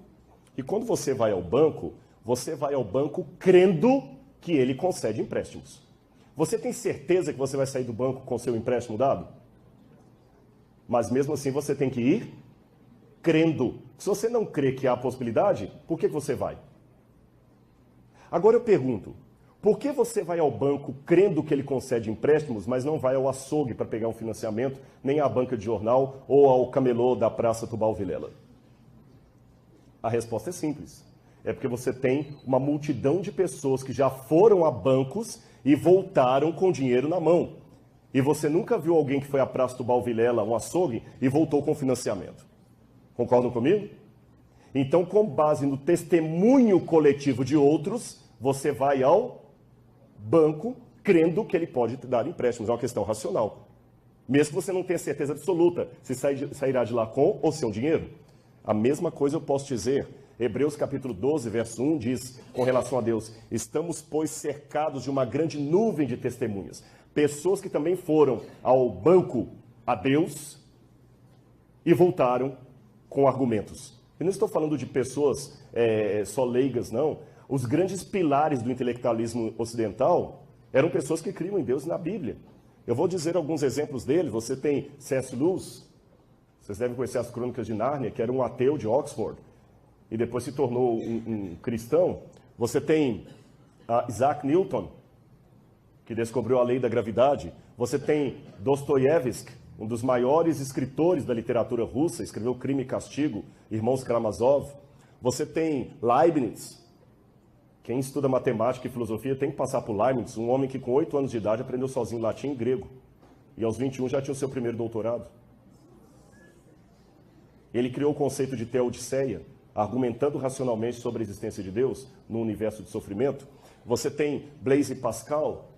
E quando você vai ao banco crendo que ele concede empréstimos. Você tem certeza que você vai sair do banco com seu empréstimo dado? Mas mesmo assim você tem que ir crendo. Se você não crê que há possibilidade, por que você vai? Agora eu pergunto, por que você vai ao banco crendo que ele concede empréstimos, mas não vai ao açougue para pegar um financiamento, nem à banca de jornal ou ao camelô da Praça Tubal Vilela? A resposta é simples. É porque você tem uma multidão de pessoas que já foram a bancos e voltaram com dinheiro na mão. E você nunca viu alguém que foi à Praça Tubal Vilela, um açougue, e voltou com financiamento. Concordam comigo? Então, com base no testemunho coletivo de outros, você vai ao banco crendo que ele pode te dar empréstimos. É uma questão racional. Mesmo que você não tenha certeza absoluta se sairá de lá com ou sem dinheiro. A mesma coisa eu posso dizer. Hebreus capítulo 12, verso 1 diz, com relação a Deus, estamos, pois, cercados de uma grande nuvem de testemunhas. Pessoas que também foram ao banco a Deus e voltaram com argumentos. Eu não estou falando de pessoas só leigas, não. Os grandes pilares do intelectualismo ocidental eram pessoas que criam em Deus e na Bíblia. Eu vou dizer alguns exemplos deles. Você tem C.S. Lewis, vocês devem conhecer as Crônicas de Nárnia, que era um ateu de Oxford, e depois se tornou um cristão. Você tem Isaac Newton, que descobriu a lei da gravidade. Você tem Dostoiévski, um dos maiores escritores da literatura russa, escreveu Crime e Castigo, Irmãos Karamazov. Você tem Leibniz. Quem estuda matemática e filosofia tem que passar por Leibniz, um homem que com 8 anos de idade aprendeu sozinho latim e grego. E aos 21 já tinha o seu primeiro doutorado. Ele criou o conceito de teodiceia, argumentando racionalmente sobre a existência de Deus no universo de sofrimento. Você tem Blaise Pascal,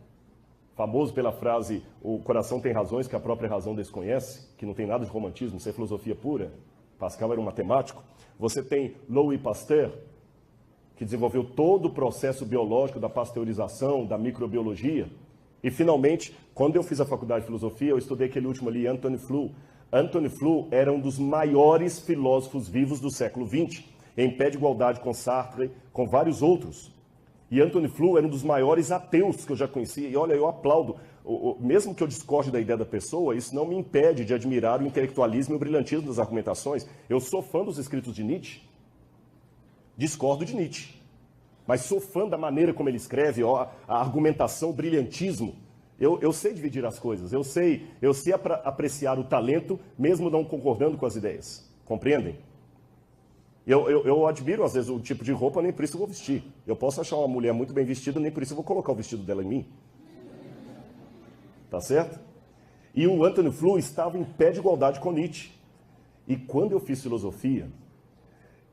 famoso pela frase, o coração tem razões que a própria razão desconhece, que não tem nada de romantismo, isso é filosofia pura. Pascal era um matemático. Você tem Louis Pasteur, que desenvolveu todo o processo biológico da pasteurização, da microbiologia. E, finalmente, quando eu fiz a faculdade de filosofia, eu estudei aquele último ali, Antony Flew. Antony Flew era um dos maiores filósofos vivos do século XX, em pé de igualdade com Sartre, com vários outros. E Antony Flew era um dos maiores ateus que eu já conhecia. E olha, eu aplaudo. Mesmo que eu discorde da ideia da pessoa, isso não me impede de admirar o intelectualismo e o brilhantismo das argumentações. Eu sou fã dos escritos de Nietzsche. Discordo de Nietzsche. Mas sou fã da maneira como ele escreve, a argumentação, o brilhantismo. Eu sei dividir as coisas. Eu sei apreciar o talento, mesmo não concordando com as ideias. Compreendem? Eu admiro, às vezes, o tipo de roupa, nem por isso eu vou vestir. Eu posso achar uma mulher muito bem vestida, nem por isso eu vou colocar o vestido dela em mim. Tá certo? E o Antony Flew estava em pé de igualdade com Nietzsche. E quando eu fiz filosofia,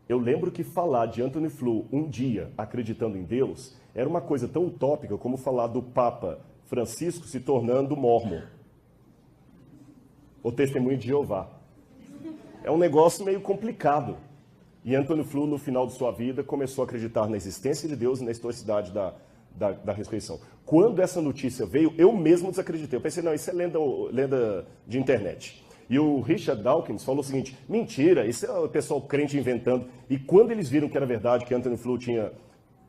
eu lembro que falar de Antony Flew um dia acreditando em Deus era uma coisa tão utópica como falar do Papa Francisco se tornando mórmon. O testemunho de Jeová. É um negócio meio complicado. E Antony Flew, no final de sua vida, começou a acreditar na existência de Deus e na historicidade da ressurreição. Quando essa notícia veio, eu mesmo desacreditei. Eu pensei, não, isso é lenda de internet. E o Richard Dawkins falou o seguinte, mentira, isso é o pessoal crente inventando. E quando eles viram que era verdade, que Antony Flew tinha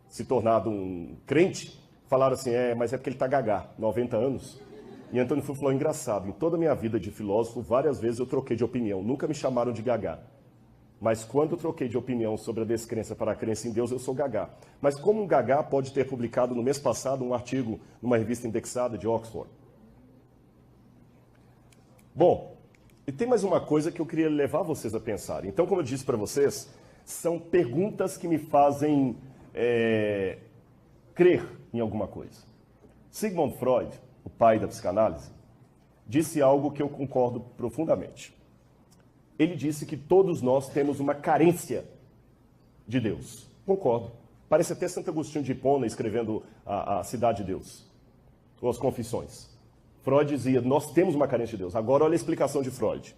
se tornado um crente, falaram assim, mas é porque ele está gagá, 90 anos. E Antony Flew falou, engraçado, em toda a minha vida de filósofo, várias vezes eu troquei de opinião, nunca me chamaram de gagá. Mas quando eu troquei de opinião sobre a descrença para a crença em Deus, eu sou gagá. Mas como um gagá pode ter publicado no mês passado um artigo numa revista indexada de Oxford? Bom, e tem mais uma coisa que eu queria levar vocês a pensar. Então, como eu disse para vocês, são perguntas que me fazem crer em alguma coisa. Sigmund Freud, o pai da psicanálise, disse algo que eu concordo profundamente. Ele disse que todos nós temos uma carência de Deus. Concordo. Parece até Santo Agostinho de Hipona escrevendo a Cidade de Deus, ou as Confissões. Freud dizia, nós temos uma carência de Deus. Agora olha a explicação de Freud.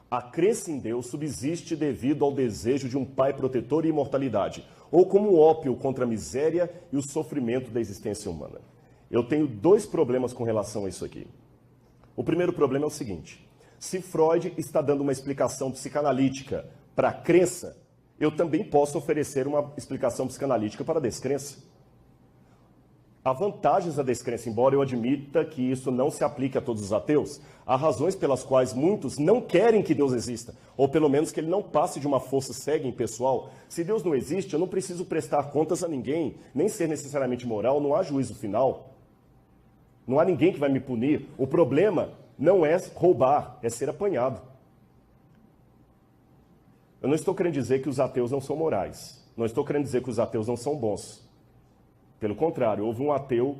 A crença em Deus subsiste devido ao desejo de um pai protetor e imortalidade, ou como um ópio contra a miséria e o sofrimento da existência humana. Eu tenho dois problemas com relação a isso aqui. O primeiro problema é o seguinte: se Freud está dando uma explicação psicanalítica para a crença, eu também posso oferecer uma explicação psicanalítica para a descrença. Há vantagens da descrença, embora eu admita que isso não se aplique a todos os ateus. Há razões pelas quais muitos não querem que Deus exista, ou pelo menos que ele não passe de uma força cega e impessoal. Se Deus não existe, eu não preciso prestar contas a ninguém, nem ser necessariamente moral, não há juízo final. Não há ninguém que vai me punir. O problema não é roubar, é ser apanhado. Eu não estou querendo dizer que os ateus não são morais. Não estou querendo dizer que os ateus não são bons. Pelo contrário, houve um ateu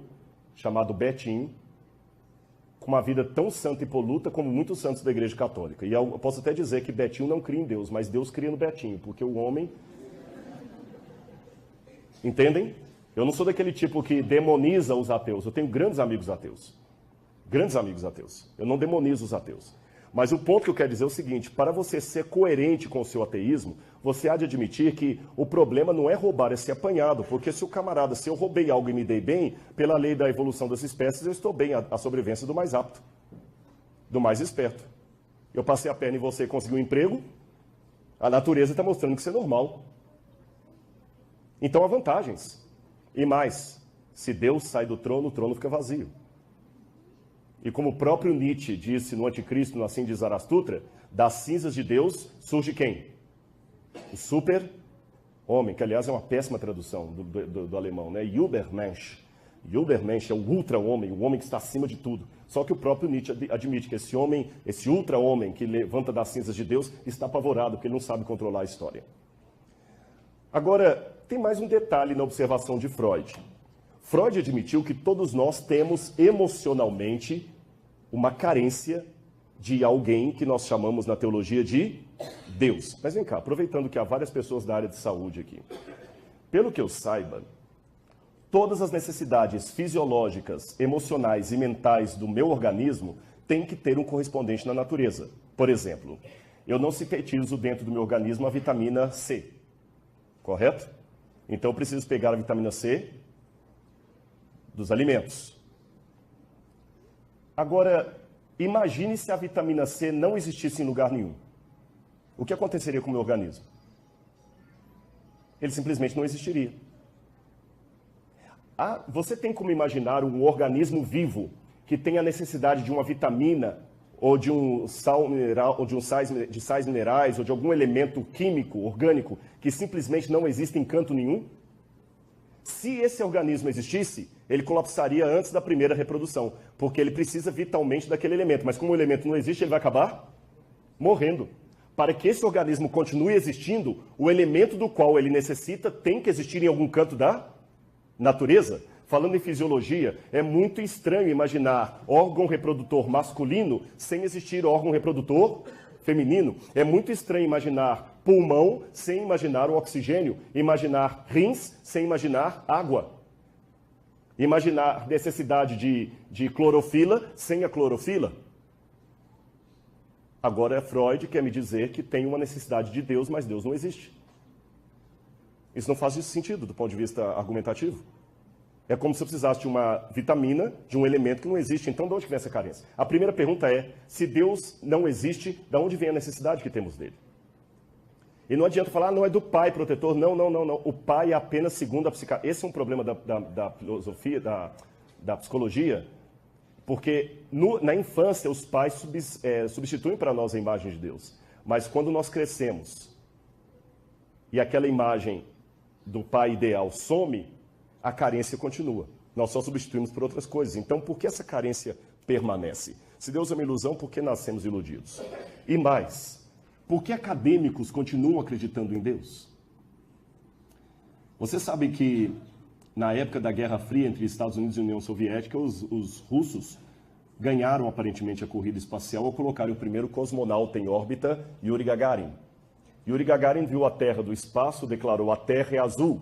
chamado Betinho, com uma vida tão santa e poluta como muitos santos da Igreja Católica. E eu posso até dizer que Betinho não cria em Deus, mas Deus cria no Betinho, porque o homem... Entendem? Eu não sou daquele tipo que demoniza os ateus. Eu tenho grandes amigos ateus. Grandes amigos ateus. Eu não demonizo os ateus. Mas o ponto que eu quero dizer é o seguinte: para você ser coerente com o seu ateísmo, você há de admitir que o problema não é roubar, é ser apanhado. Porque se o camarada, se eu roubei algo e me dei bem, pela lei da evolução das espécies, eu estou bem, a sobrevivência do mais apto, do mais esperto. Eu passei a perna em você e consegui um emprego, a natureza está mostrando que isso é normal. Então há vantagens. E mais, se Deus sai do trono, o trono fica vazio. E como o próprio Nietzsche disse no Anticristo, no Assim de Zarastutra, das cinzas de Deus surge quem? O super-homem, que aliás é uma péssima tradução do alemão, né? Übermensch. Übermensch é o ultra-homem, o homem que está acima de tudo. Só que o próprio Nietzsche admite que esse homem, esse ultra-homem que levanta das cinzas de Deus, está apavorado, porque ele não sabe controlar a história. Agora, tem mais um detalhe na observação de Freud. Freud admitiu que todos nós temos emocionalmente uma carência de alguém que nós chamamos na teologia de Deus. Mas vem cá, aproveitando que há várias pessoas da área de saúde aqui. Pelo que eu saiba, todas as necessidades fisiológicas, emocionais e mentais do meu organismo têm que ter um correspondente na natureza. Por exemplo, eu não sintetizo dentro do meu organismo a vitamina C, correto? Então eu preciso pegar a vitamina C dos alimentos. Agora, imagine se a vitamina C não existisse em lugar nenhum. O que aconteceria com o meu organismo? Ele simplesmente não existiria. Você tem como imaginar um organismo vivo que tem a necessidade de uma vitamina ou de um sal mineral, ou de sais minerais, ou de algum elemento químico, orgânico, que simplesmente não existe em canto nenhum? Se esse organismo existisse, ele colapsaria antes da primeira reprodução, porque ele precisa vitalmente daquele elemento. Mas como o elemento não existe, ele vai acabar morrendo. Para que esse organismo continue existindo, o elemento do qual ele necessita tem que existir em algum canto da natureza. Falando em fisiologia, é muito estranho imaginar órgão reprodutor masculino sem existir órgão reprodutor feminino. É muito estranho imaginar pulmão sem imaginar o oxigênio, imaginar rins sem imaginar água, imaginar necessidade de clorofila sem a clorofila. Agora Freud quer me dizer que tem uma necessidade de Deus, mas Deus não existe. Isso não faz sentido do ponto de vista argumentativo. É como se eu precisasse de uma vitamina, de um elemento que não existe. Então, de onde vem essa carência? A primeira pergunta é, se Deus não existe, de onde vem a necessidade que temos dele? E não adianta falar, não é do pai protetor. Não. O pai é apenas segundo a psicanálise. Esse é um problema da filosofia, da psicologia, porque na infância os pais substituem para nós a imagem de Deus. Mas quando nós crescemos e aquela imagem do pai ideal some, a carência continua. Nós só substituímos por outras coisas. Então, por que essa carência permanece? Se Deus é uma ilusão, por que nascemos iludidos? E mais, por que acadêmicos continuam acreditando em Deus? Você sabe que na época da Guerra Fria entre Estados Unidos e União Soviética, os russos ganharam aparentemente a corrida espacial ao colocarem o primeiro cosmonauta em órbita, Yuri Gagarin. Yuri Gagarin viu a Terra do espaço, declarou: a Terra é azul.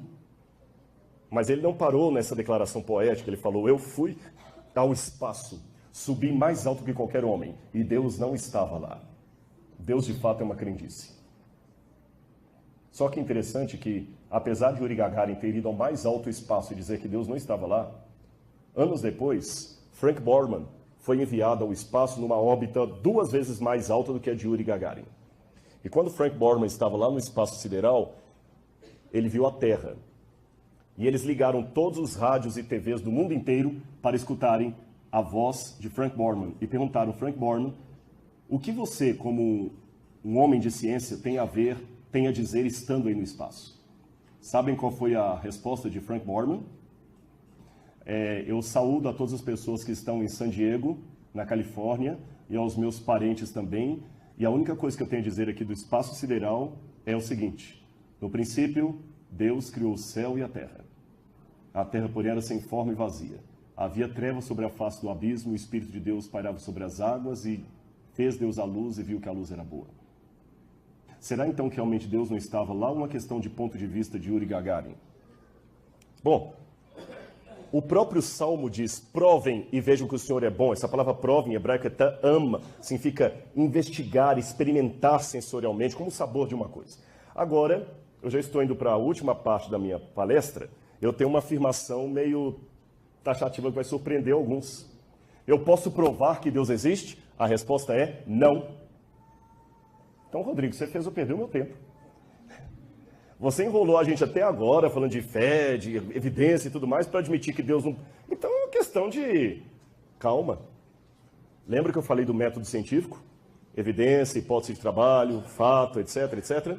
Mas ele não parou nessa declaração poética, ele falou: eu fui ao espaço, subi mais alto que qualquer homem, e Deus não estava lá. Deus de fato é uma crendice. Só que é interessante que, apesar de Yuri Gagarin ter ido ao mais alto espaço e dizer que Deus não estava lá, anos depois, Frank Borman foi enviado ao espaço numa órbita 2 vezes mais alta do que a de Yuri Gagarin. E quando Frank Borman estava lá no espaço sideral, ele viu a Terra. E eles ligaram todos os rádios e TVs do mundo inteiro para escutarem a voz de Frank Borman. E perguntaram: Frank Borman, o que você, como um homem de ciência, tem a dizer estando aí no espaço? Sabem qual foi a resposta de Frank Borman? Eu saúdo a todas as pessoas que estão em San Diego, na Califórnia, e aos meus parentes também. E a única coisa que eu tenho a dizer aqui do espaço sideral é o seguinte: no princípio, Deus criou o céu e a terra. A terra, porém, era sem forma e vazia. Havia trevas sobre a face do abismo, o Espírito de Deus pairava sobre as águas, e fez Deus a luz e viu que a luz era boa. Será então que realmente Deus não estava lá? Uma questão de ponto de vista de Yuri Gagarin. Bom, o próprio Salmo diz: provem e vejam que o Senhor é bom. Essa palavra prova em hebraico é ta'am, significa investigar, experimentar sensorialmente, como o sabor de uma coisa. Agora, eu já estou indo para a última parte da minha palestra. Eu tenho uma afirmação meio taxativa que vai surpreender alguns. Eu posso provar que Deus existe? A resposta é não. Então, Rodrigo, você fez eu perder o meu tempo. Você enrolou a gente até agora, falando de fé, de evidência e tudo mais, para admitir que Deus não... Então, é uma questão de calma. Lembra que eu falei do método científico? Evidência, hipótese de trabalho, fato, etc, etc.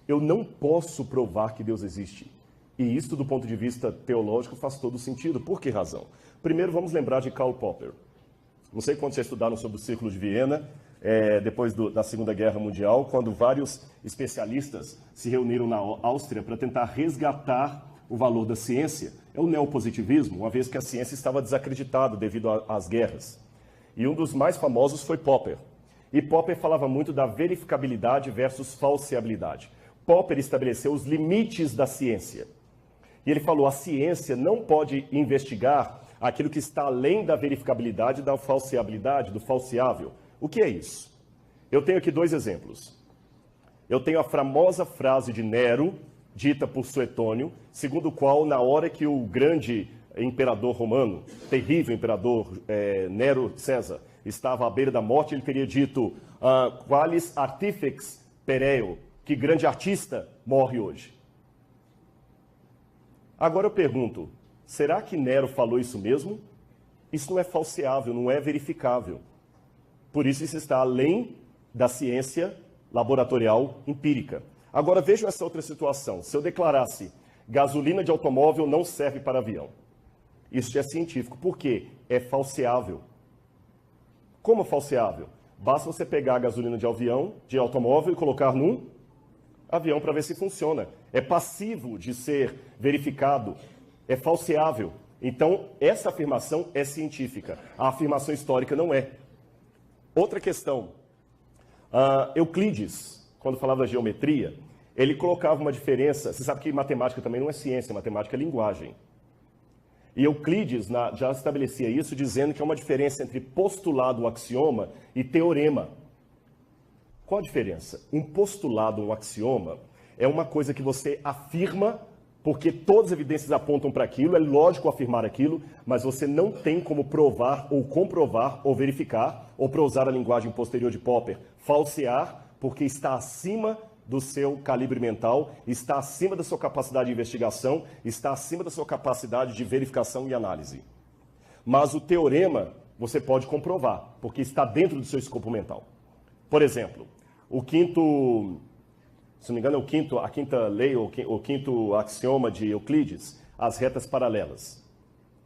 Eu não posso provar que Deus existe. E isso, do ponto de vista teológico, faz todo sentido. Por que razão? Primeiro, vamos lembrar de Karl Popper. Não sei quantos já estudaram sobre o Círculo de Viena, depois da Segunda Guerra Mundial, quando vários especialistas se reuniram na Áustria para tentar resgatar o valor da ciência. É o neopositivismo, uma vez que a ciência estava desacreditada devido às guerras. E um dos mais famosos foi Popper. E Popper falava muito da verificabilidade versus falseabilidade. Popper estabeleceu os limites da ciência. E ele falou: a ciência não pode investigar aquilo que está além da verificabilidade, da falseabilidade, do falseável. O que é isso? Eu tenho aqui 2 exemplos. Eu tenho a famosa frase de Nero, dita por Suetônio, segundo o qual, na hora que o grande imperador romano, terrível imperador Nero César, estava à beira da morte, ele teria dito: qualis artifex pereo, que grande artista morre hoje. Agora eu pergunto, será que Nero falou isso mesmo? Isso não é falseável, não é verificável. Por isso está além da ciência laboratorial empírica. Agora vejam essa outra situação. Se eu declarasse: gasolina de automóvel não serve para avião. Isso é científico. Por quê? É falseável. Como falseável? Basta você pegar a gasolina de automóvel e colocar num avião para ver se funciona. É passivo de ser verificado, é falseável. Então, essa afirmação é científica. A afirmação histórica não é. Outra questão. Euclides, quando falava da geometria, ele colocava uma diferença. Você sabe que matemática também não é ciência, matemática é linguagem. E Euclides já estabelecia isso dizendo que há uma diferença entre postulado, um axioma, e teorema. Qual a diferença? Um postulado, um axioma, é uma coisa que você afirma porque todas as evidências apontam para aquilo, é lógico afirmar aquilo, mas você não tem como provar ou comprovar ou verificar, ou para usar a linguagem posterior de Popper, falsear, porque está acima do seu calibre mental, está acima da sua capacidade de investigação, está acima da sua capacidade de verificação e análise. Mas o teorema você pode comprovar, porque está dentro do seu escopo mental. Por exemplo, o quinto se não me engano é a quinta lei, ou o quinto axioma de Euclides, as retas paralelas.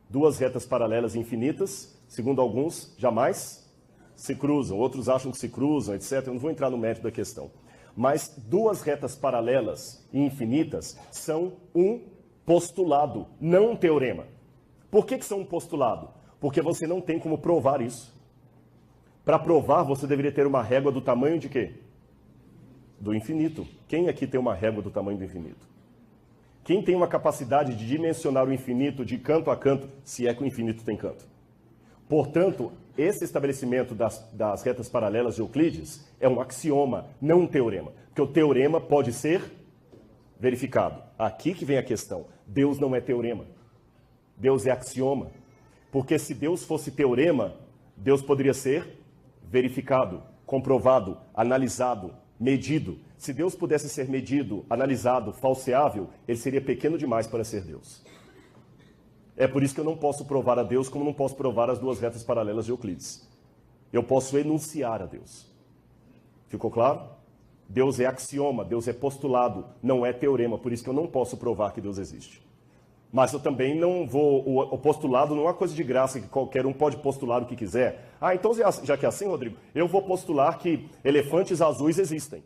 Duas retas paralelas infinitas, segundo alguns, jamais se cruzam, outros acham que se cruzam, etc. Eu não vou entrar no mérito da questão. Mas duas retas paralelas e infinitas são um postulado, não um teorema. Por que são um postulado? Porque você não tem como provar isso. Para provar, você deveria ter uma régua do tamanho de quê? Do infinito. Quem aqui tem uma régua do tamanho do infinito? Quem tem uma capacidade de dimensionar o infinito de canto a canto, se é que o infinito tem canto? Portanto, esse estabelecimento das retas paralelas de Euclides é um axioma, não um teorema. Porque o teorema pode ser verificado. Aqui que vem a questão. Deus não é teorema. Deus é axioma. Porque se Deus fosse teorema, Deus poderia ser verificado, comprovado, analisado, medido. Se Deus pudesse ser medido, analisado, falseável, ele seria pequeno demais para ser Deus. É por isso que eu não posso provar a Deus como não posso provar as duas retas paralelas de Euclides. Eu posso enunciar a Deus. Ficou claro? Deus é axioma, Deus é postulado, não é teorema, por isso que eu não posso provar que Deus existe. Mas eu também não vou... O postulado não é uma coisa de graça que qualquer um pode postular o que quiser. Ah, então já que é assim, Rodrigo, eu vou postular que elefantes azuis existem.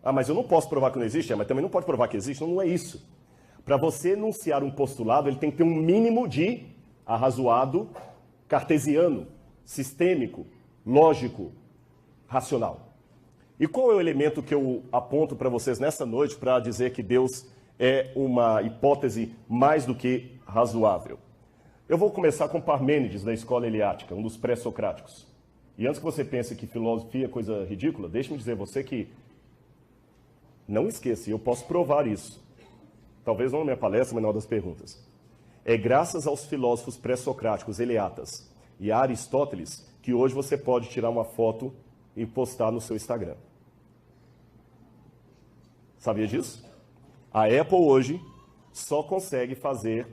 Ah, mas eu não posso provar que não existe? Mas também não pode provar que existe? Não é isso. Para você enunciar um postulado, ele tem que ter um mínimo de arrazoado, cartesiano, sistêmico, lógico, racional. E qual é o elemento que eu aponto para vocês nessa noite para dizer que Deus é uma hipótese mais do que razoável? Eu vou começar com Parmênides, da escola eleática, um dos pré-socráticos. E antes que você pense que filosofia é coisa ridícula, deixe-me dizer a você que, não esqueça, eu posso provar isso. Talvez não na minha palestra, mas na hora das perguntas. É graças aos filósofos pré-socráticos, eleatas, e a Aristóteles, que hoje você pode tirar uma foto e postar no seu Instagram. Sabia disso? A Apple hoje só consegue fazer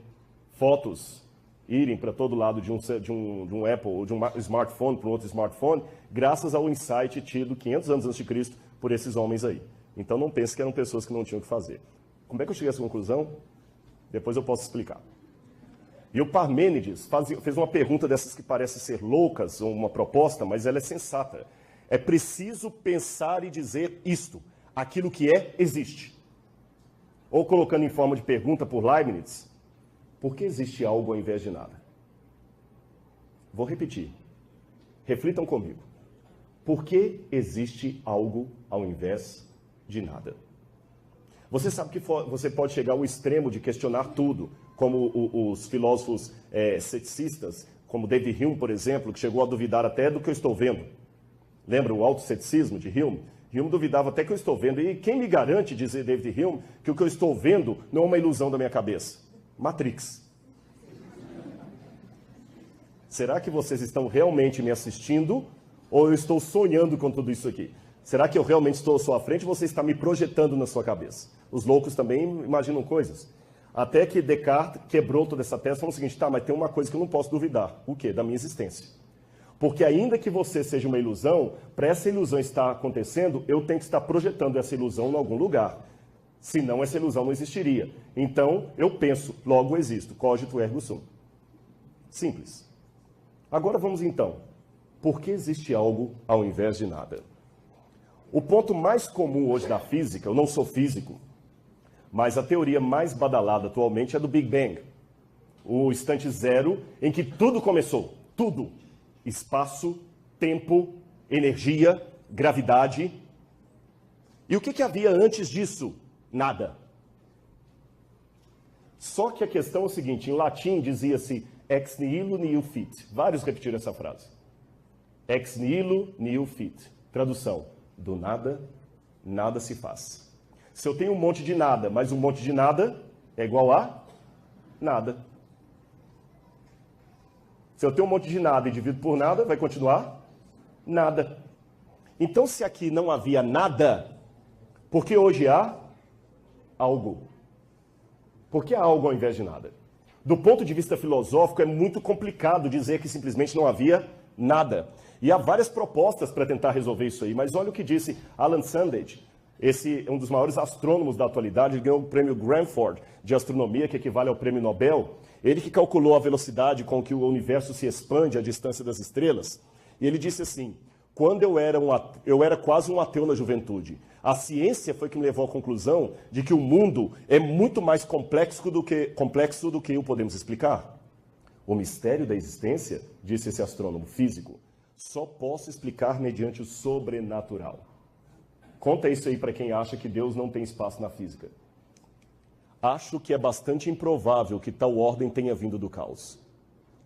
fotos irem para todo lado de um Apple ou de um smartphone para um outro smartphone, graças ao insight tido 500 anos antes de Cristo por esses homens aí. Então não pense que eram pessoas que não tinham o que fazer. Como é que eu cheguei a essa conclusão? Depois eu posso explicar. E o Parmênides fez uma pergunta dessas que parecem ser loucas, ou uma proposta, mas ela é sensata. É preciso pensar e dizer isto. Aquilo que é, existe. Ou colocando em forma de pergunta por Leibniz, por que existe algo ao invés de nada? Vou repetir. Reflitam comigo. Por que existe algo ao invés de nada? Você sabe que você pode chegar ao extremo de questionar tudo, como os filósofos ceticistas, como David Hume, por exemplo, que chegou a duvidar até do que eu estou vendo. Lembra o autoceticismo de Hume? Hume duvidava até que eu estou vendo. E quem me garante, dizer David Hume, que o que eu estou vendo não é uma ilusão da minha cabeça? Matrix. Será que vocês estão realmente me assistindo ou eu estou sonhando com tudo isso aqui? Será que eu realmente estou à sua frente ou você está me projetando na sua cabeça? Os loucos também imaginam coisas. Até que Descartes quebrou toda essa tese e falou o seguinte, tá, mas tem uma coisa que eu não posso duvidar. O quê? Da minha existência. Porque ainda que você seja uma ilusão, para essa ilusão estar acontecendo, eu tenho que estar projetando essa ilusão em algum lugar. Senão essa ilusão não existiria. Então, eu penso, logo existo. Cogito ergo sum. Simples. Agora vamos então. Por que existe algo ao invés de nada? O ponto mais comum hoje da física, eu não sou físico, mas a teoria mais badalada atualmente é do Big Bang. O instante zero em que tudo começou. Tudo. Espaço, tempo, energia, gravidade. E o que havia antes disso? Nada. Só que a questão é o seguinte, em latim dizia-se ex nihilo nihil fit. Vários repetiram essa frase. Ex nihilo nihil fit. Tradução, do nada, nada se faz. Se eu tenho um monte de nada, mas um monte de nada é igual a nada. Se eu tenho um monte de nada e divido por nada, vai continuar nada. Então, se aqui não havia nada, por que hoje há algo? Por que há algo ao invés de nada? Do ponto de vista filosófico, é muito complicado dizer que simplesmente não havia nada. E há várias propostas para tentar resolver isso aí, mas olha o que disse Alan Sandage. Esse é um dos maiores astrônomos da atualidade, ele ganhou o prêmio Granford de astronomia, que equivale ao prêmio Nobel. Ele que calculou a velocidade com que o universo se expande à distância das estrelas. E ele disse assim: quando eu era quase um ateu na juventude, a ciência foi que me levou à conclusão de que o mundo é muito mais complexo do que o podemos explicar. O mistério da existência, disse esse astrônomo físico, só posso explicar mediante o sobrenatural. Conta isso aí para quem acha que Deus não tem espaço na física. Acho que é bastante improvável que tal ordem tenha vindo do caos.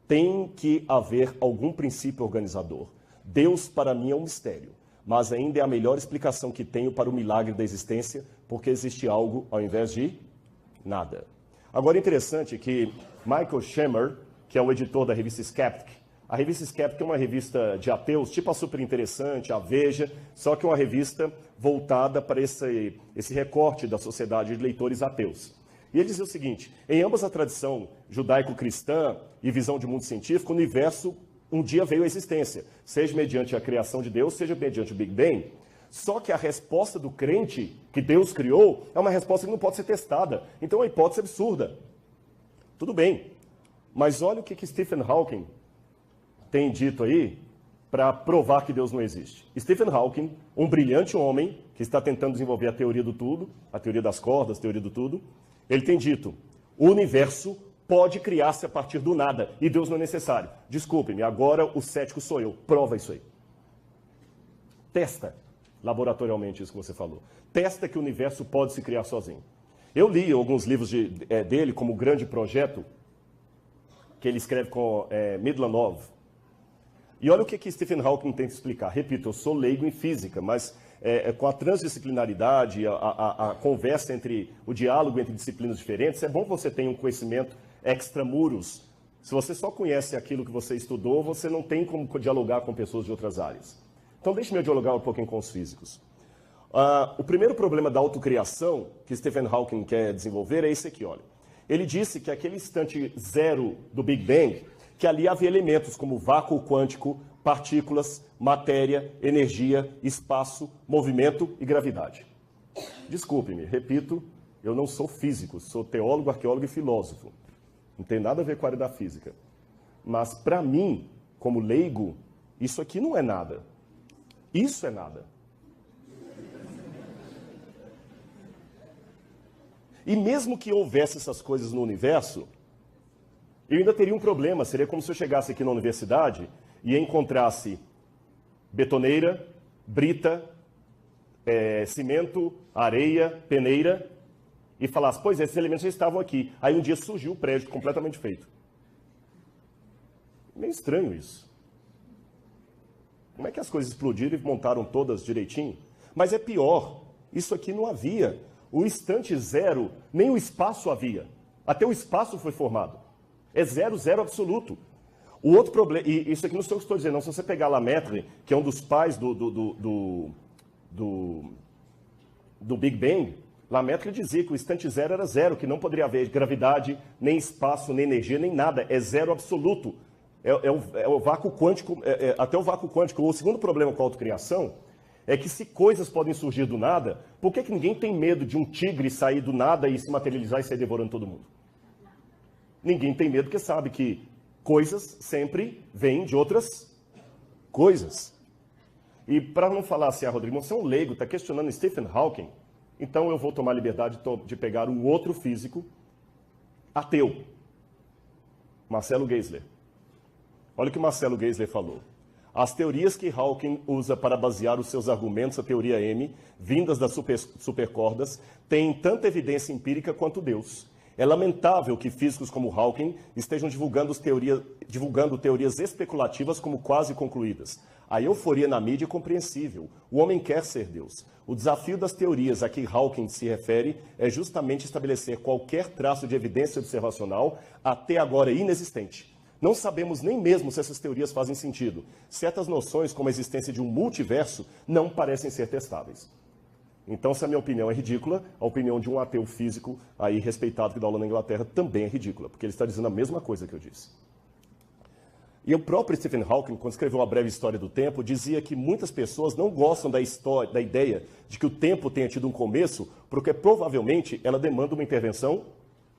Tem que haver algum princípio organizador. Deus, para mim, é um mistério, mas ainda é a melhor explicação que tenho para o milagre da existência, porque existe algo ao invés de nada. Agora, interessante que Michael Shemer, que é o editor da revista Skeptic, a revista Skeptic é uma revista de ateus, tipo a Super Interessante, a Veja, só que é uma revista voltada para esse recorte da sociedade de leitores ateus. E ele dizia o seguinte: em ambas a tradição judaico-cristã e visão de mundo científico, o universo um dia veio à existência, seja mediante a criação de Deus, seja mediante o Big Bang. Só que a resposta do crente que Deus criou é uma resposta que não pode ser testada. Então é uma hipótese absurda. Tudo bem, mas olha o que Stephen Hawking tem dito aí para provar que Deus não existe. Stephen Hawking, um brilhante homem que está tentando desenvolver a teoria do tudo, a teoria das cordas, a teoria do tudo, ele tem dito: o universo pode criar-se a partir do nada e Deus não é necessário. Desculpe-me, agora o cético sou eu. Prova isso aí. Testa laboratorialmente isso que você falou. Testa que o universo pode se criar sozinho. Eu li alguns livros dele, como O Grande Projeto, que ele escreve com Midlanov. E olha o que Stephen Hawking tenta explicar. Repito, eu sou leigo em física, mas com a transdisciplinaridade, a conversa o diálogo entre disciplinas diferentes, é bom que você tenha um conhecimento extramuros. Se você só conhece aquilo que você estudou, você não tem como dialogar com pessoas de outras áreas. Então, deixe-me eu dialogar um pouquinho com os físicos. O primeiro problema da autocriação que Stephen Hawking quer desenvolver é esse aqui, olha. Ele disse que aquele instante zero do Big Bang, que ali havia elementos como vácuo quântico, partículas, matéria, energia, espaço, movimento e gravidade. Desculpe-me, repito, eu não sou físico, sou teólogo, arqueólogo e filósofo. Não tem nada a ver com a área da física. Mas, para mim, como leigo, isso aqui não é nada. Isso é nada. E mesmo que houvesse essas coisas no universo, eu ainda teria um problema. Seria como se eu chegasse aqui na universidade e encontrasse betoneira, brita, cimento, areia, peneira, e falasse: pois esses elementos já estavam aqui. Aí um dia surgiu o prédio completamente feito. Meio estranho isso. Como é que as coisas explodiram e montaram todas direitinho? Mas é pior, isso aqui não havia. O instante zero, nem o espaço havia. Até o espaço foi formado. É zero, zero absoluto. O outro problema, e isso aqui não sou eu que estou dizendo, não. Se você pegar Lemaitre, que é um dos pais do Big Bang, Lemaitre dizia que o instante zero era zero, que não poderia haver gravidade, nem espaço, nem energia, nem nada. É zero absoluto. É o vácuo quântico, até o vácuo quântico. O segundo problema com a autocriação é que se coisas podem surgir do nada, por que ninguém tem medo de um tigre sair do nada e se materializar e sair devorando todo mundo? Ninguém tem medo porque sabe que coisas sempre vêm de outras coisas. E para não falar assim: Rodrigo, você é um leigo, está questionando Stephen Hawking, então eu vou tomar a liberdade de pegar um outro físico ateu, Marcelo Geisler. Olha o que Marcelo Geisler falou. As teorias que Hawking usa para basear os seus argumentos, a teoria M, vindas das supercordas, têm tanta evidência empírica quanto Deus. É lamentável que físicos como Hawking estejam divulgando teorias especulativas como quase concluídas. A euforia na mídia é compreensível. O homem quer ser Deus. O desafio das teorias a que Hawking se refere é justamente estabelecer qualquer traço de evidência observacional até agora inexistente. Não sabemos nem mesmo se essas teorias fazem sentido. Certas noções, como a existência de um multiverso, não parecem ser testáveis. Então, se a minha opinião é ridícula, a opinião de um ateu físico, aí respeitado que dá aula na Inglaterra, também é ridícula, porque ele está dizendo a mesma coisa que eu disse. E o próprio Stephen Hawking, quando escreveu A Breve História do Tempo, dizia que muitas pessoas não gostam da história, da ideia de que o tempo tenha tido um começo, porque provavelmente ela demanda uma intervenção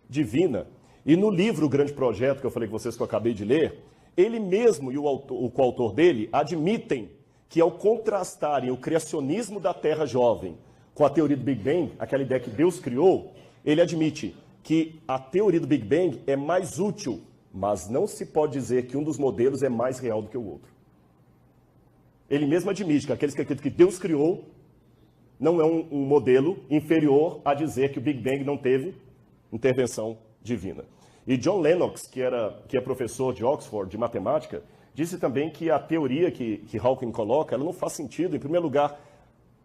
divina. E no livro O Grande Projeto, que eu falei com vocês que eu acabei de ler, ele mesmo e o coautor dele admitem que ao contrastarem o criacionismo da Terra jovem com a teoria do Big Bang, aquela ideia que Deus criou, ele admite que a teoria do Big Bang é mais útil, mas não se pode dizer que um dos modelos é mais real do que o outro. Ele mesmo admite que aqueles que acreditam que Deus criou não é um modelo inferior a dizer que o Big Bang não teve intervenção divina. E John Lennox, que é professor de Oxford de matemática, disse também que a teoria que Hawking coloca, ela não faz sentido. Em primeiro lugar,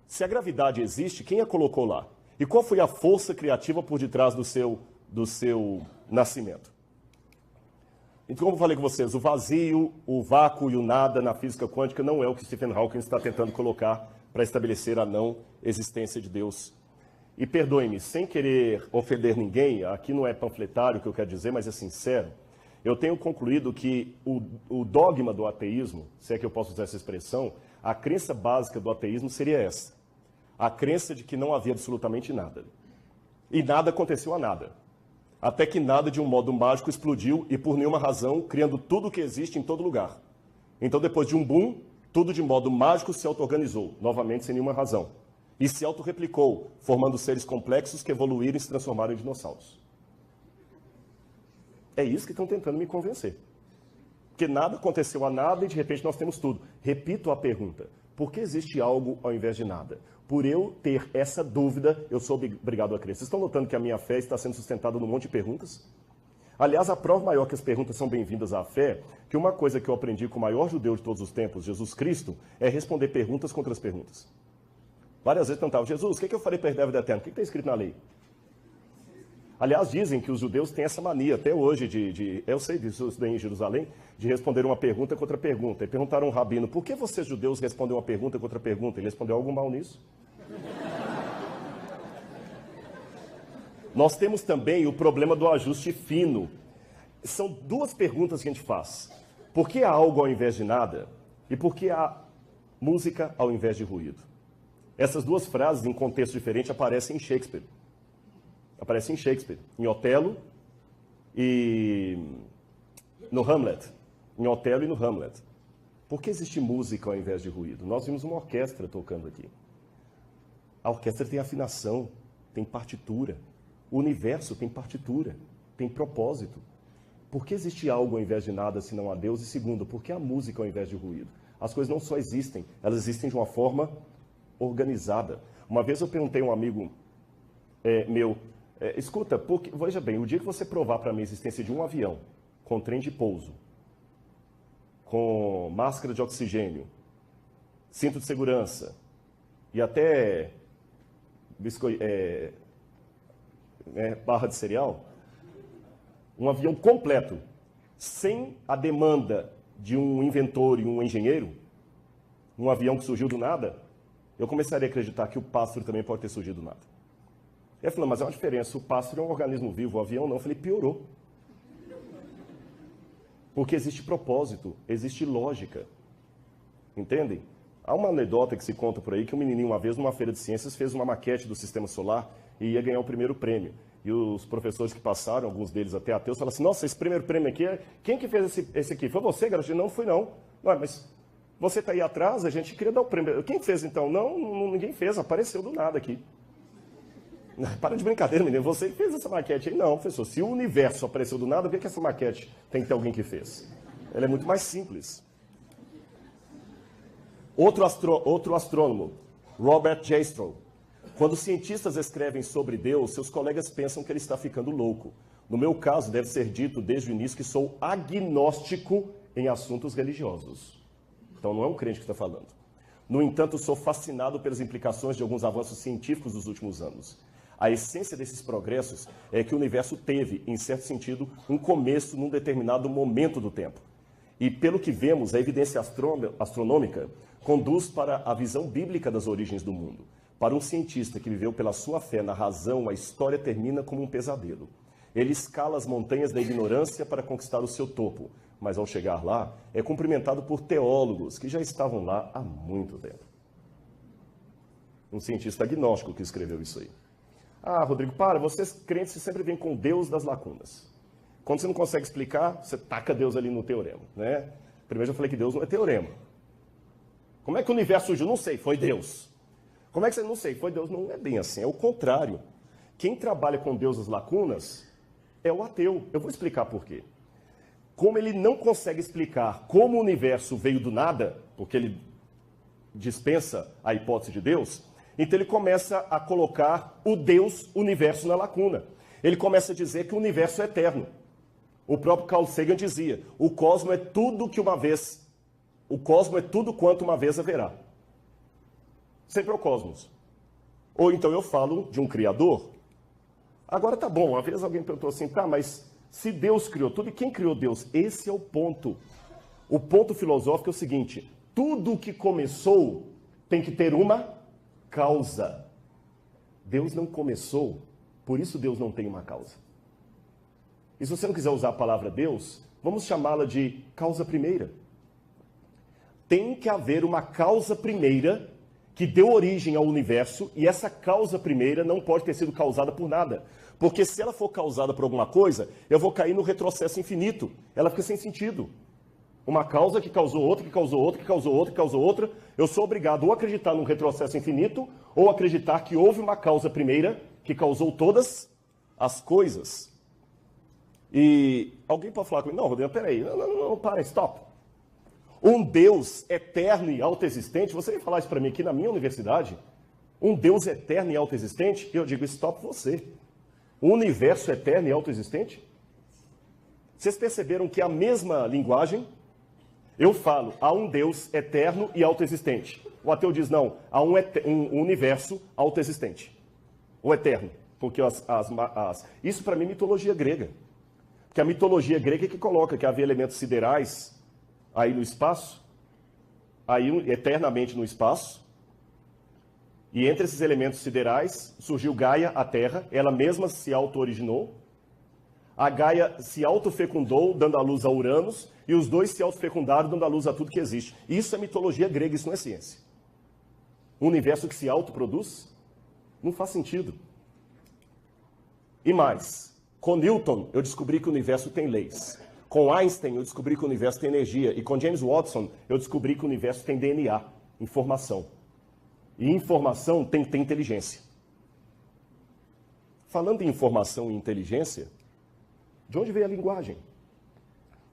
se a gravidade existe, quem a colocou lá? E qual foi a força criativa por detrás do seu nascimento? Então, como eu falei com vocês, o vazio, o vácuo e o nada na física quântica não é o que Stephen Hawking está tentando colocar para estabelecer a não existência de Deus. E perdoe-me, sem querer ofender ninguém, aqui não é panfletário o que eu quero dizer, mas é sincero, eu tenho concluído que o dogma do ateísmo, se é que eu posso usar essa expressão, a crença básica do ateísmo seria essa. A crença de que não havia absolutamente nada. E nada aconteceu a nada. Até que nada de um modo mágico explodiu e por nenhuma razão, criando tudo o que existe em todo lugar. Então, depois de um boom, tudo de modo mágico se auto-organizou, novamente sem nenhuma razão. E se auto-replicou, formando seres complexos que evoluíram e se transformaram em dinossauros. É isso que estão tentando me convencer. Porque nada aconteceu a nada e de repente nós temos tudo. Repito a pergunta, por que existe algo ao invés de nada? Por eu ter essa dúvida, eu sou obrigado a crer. Vocês estão notando que a minha fé está sendo sustentada num monte de perguntas? Aliás, a prova maior que as perguntas são bem-vindas à fé, que uma coisa que eu aprendi com o maior judeu de todos os tempos, Jesus Cristo, é responder perguntas contra as perguntas. Várias vezes perguntavam, Jesus, o que eu farei para herdar a vida eterna? O que está escrito na lei? Aliás, dizem que os judeus têm essa mania, até hoje, eu sei disso, eu estudei em Jerusalém, de responder uma pergunta contra pergunta. E perguntaram a um rabino, por que vocês judeus respondem uma pergunta contra pergunta? Ele respondeu, algo mal nisso? Nós temos também o problema do ajuste fino. São duas perguntas que a gente faz. Por que há algo ao invés de nada? E por que há música ao invés de ruído? Essas duas frases, em contexto diferente, aparecem em Shakespeare. Aparecem em Shakespeare, em Otelo e no Hamlet. Em Otelo e no Hamlet. Por que existe música ao invés de ruído? Nós vimos uma orquestra tocando aqui. A orquestra tem afinação, tem partitura. O universo tem partitura, tem propósito. Por que existe algo ao invés de nada se não há Deus? E segundo, por que a música ao invés de ruído? As coisas não só existem, elas existem de uma forma organizada. Uma vez eu perguntei a um amigo meu, escuta, veja bem, o dia que você provar para mim a existência de um avião com trem de pouso, com máscara de oxigênio, cinto de segurança e até barra de cereal, um avião completo, sem a demanda de um inventor e um engenheiro, um avião que surgiu do nada, eu começaria a acreditar que o pássaro também pode ter surgido do nada. Ele falou, mas é uma diferença, o pássaro é um organismo vivo, o avião não. Eu falei, piorou. Porque existe propósito, existe lógica. Entendem? Há uma anedota que se conta por aí que um menininho, uma vez, numa feira de ciências, fez uma maquete do sistema solar e ia ganhar o primeiro prêmio. E os professores que passaram, alguns deles até ateus, falaram assim, nossa, esse primeiro prêmio aqui, quem que fez esse aqui? Foi você, garoto? Não, fui não. Não, mas você está aí atrás, a gente queria dar o prêmio. Quem fez então? Não, ninguém fez, apareceu do nada aqui. Para de brincadeira, menino. Você que fez essa maquete aí? Não, professor. Se o universo apareceu do nada, por que essa maquete tem que ter alguém que fez? Ela é muito mais simples. Outro astrônomo, Robert Jastrow. Quando os cientistas escrevem sobre Deus, seus colegas pensam que ele está ficando louco. No meu caso, deve ser dito desde o início que sou agnóstico em assuntos religiosos. Então não é um crente que está falando. No entanto, sou fascinado pelas implicações de alguns avanços científicos dos últimos anos. A essência desses progressos é que o universo teve, em certo sentido, um começo num determinado momento do tempo. E, pelo que vemos, a evidência astronômica conduz para a visão bíblica das origens do mundo. Para um cientista que viveu pela sua fé na razão, a história termina como um pesadelo. Ele escala as montanhas da ignorância para conquistar o seu topo, mas ao chegar lá, é cumprimentado por teólogos que já estavam lá há muito tempo. Um cientista agnóstico que escreveu isso aí. Ah, Rodrigo, para, vocês crentes sempre vêm com Deus das lacunas. Quando você não consegue explicar, você taca Deus ali no teorema, né? Primeiro eu falei que Deus não é teorema. Como é que o universo surgiu? Não sei, foi Deus. Como é que você não sei? Foi Deus. Não é bem assim, é o contrário. Quem trabalha com Deus das lacunas é o ateu. Eu vou explicar por quê. Como ele não consegue explicar como o universo veio do nada, porque ele dispensa a hipótese de Deus, então ele começa a colocar o Deus, universo na lacuna. Ele começa a dizer que o universo é eterno. O próprio Carl Sagan dizia, o cosmo é tudo quanto uma vez haverá. Sempre é o cosmos. Ou então eu falo de um criador. Agora tá bom, uma vez alguém perguntou assim, tá, mas se Deus criou tudo, e quem criou Deus? Esse é o ponto. O ponto filosófico é o seguinte, tudo que começou tem que ter uma causa. Deus não começou, por isso Deus não tem uma causa. E se você não quiser usar a palavra Deus, vamos chamá-la de causa primeira. Tem que haver uma causa primeira que deu origem ao universo, e essa causa primeira não pode ter sido causada por nada. Porque se ela for causada por alguma coisa, eu vou cair no retrocesso infinito. Ela fica sem sentido. Uma causa que causou outra, que causou outra, que causou outra, que causou outra. Eu sou obrigado ou a acreditar num retrocesso infinito, ou acreditar que houve uma causa primeira que causou todas as coisas. E alguém pode falar comigo, não, Rodrigo, peraí, não, para, stop. Um Deus eterno e autoexistente, você vem falar isso para mim aqui na minha universidade? Um Deus eterno e autoexistente? Eu digo, stop você. Um universo eterno e autoexistente? Vocês perceberam que é a mesma linguagem? Eu falo, há um Deus eterno e autoexistente. O ateu diz, não, há um universo autoexistente. O eterno. Porque isso para mim é mitologia grega. Porque a mitologia grega é que coloca que havia elementos siderais aí no espaço, aí eternamente no espaço, e entre esses elementos siderais surgiu Gaia, a Terra, ela mesma se auto-originou, a Gaia se autofecundou, dando a luz a Uranus, e os dois se autofecundaram, dando a luz a tudo que existe. Isso é mitologia grega, isso não é ciência. Um universo que se autoproduz não faz sentido. E mais, com Newton eu descobri que o universo tem leis. Com Einstein eu descobri que o universo tem energia. E com James Watson eu descobri que o universo tem DNA, informação. E informação tem que ter inteligência. Falando em informação e inteligência, de onde veio a linguagem?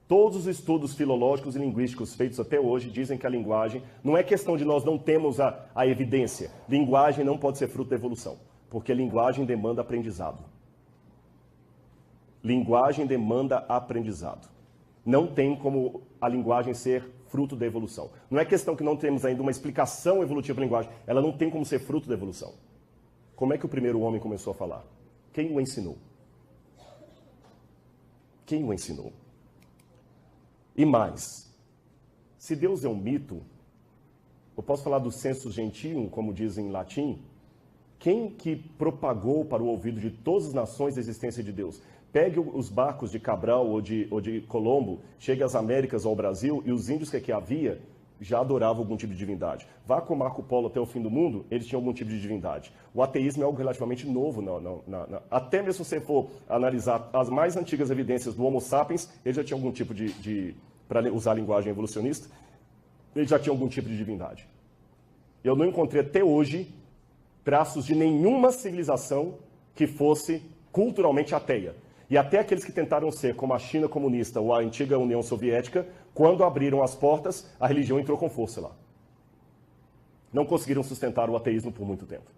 Todos os estudos filológicos e linguísticos feitos até hoje dizem que a linguagem não é questão de nós não termos a evidência. Linguagem não pode ser fruto da evolução, porque linguagem demanda aprendizado. Linguagem demanda aprendizado. Não tem como a linguagem ser fruto da evolução. Não é questão que não temos ainda uma explicação evolutiva para a linguagem. Ela não tem como ser fruto da evolução. Como é que o primeiro homem começou a falar? Quem o ensinou? Quem o ensinou? E mais, se Deus é um mito, eu posso falar do sensus gentium, como diz em latim, quem que propagou para o ouvido de todas as nações a existência de Deus? Pegue os barcos de Cabral ou de Colombo, chegue às Américas ou ao Brasil, e os índios que aqui havia já adoravam algum tipo de divindade. Vá com Marco Polo até o fim do mundo, eles tinham algum tipo de divindade. O ateísmo é algo relativamente novo. Até mesmo se você for analisar as mais antigas evidências do Homo sapiens, ele já tinha algum tipo para usar a linguagem evolucionista, ele já tinha algum tipo de divindade. Eu não encontrei até hoje traços de nenhuma civilização que fosse culturalmente ateia. E até aqueles que tentaram ser, como a China comunista ou a antiga União Soviética, quando abriram as portas, a religião entrou com força lá. Não conseguiram sustentar o ateísmo por muito tempo.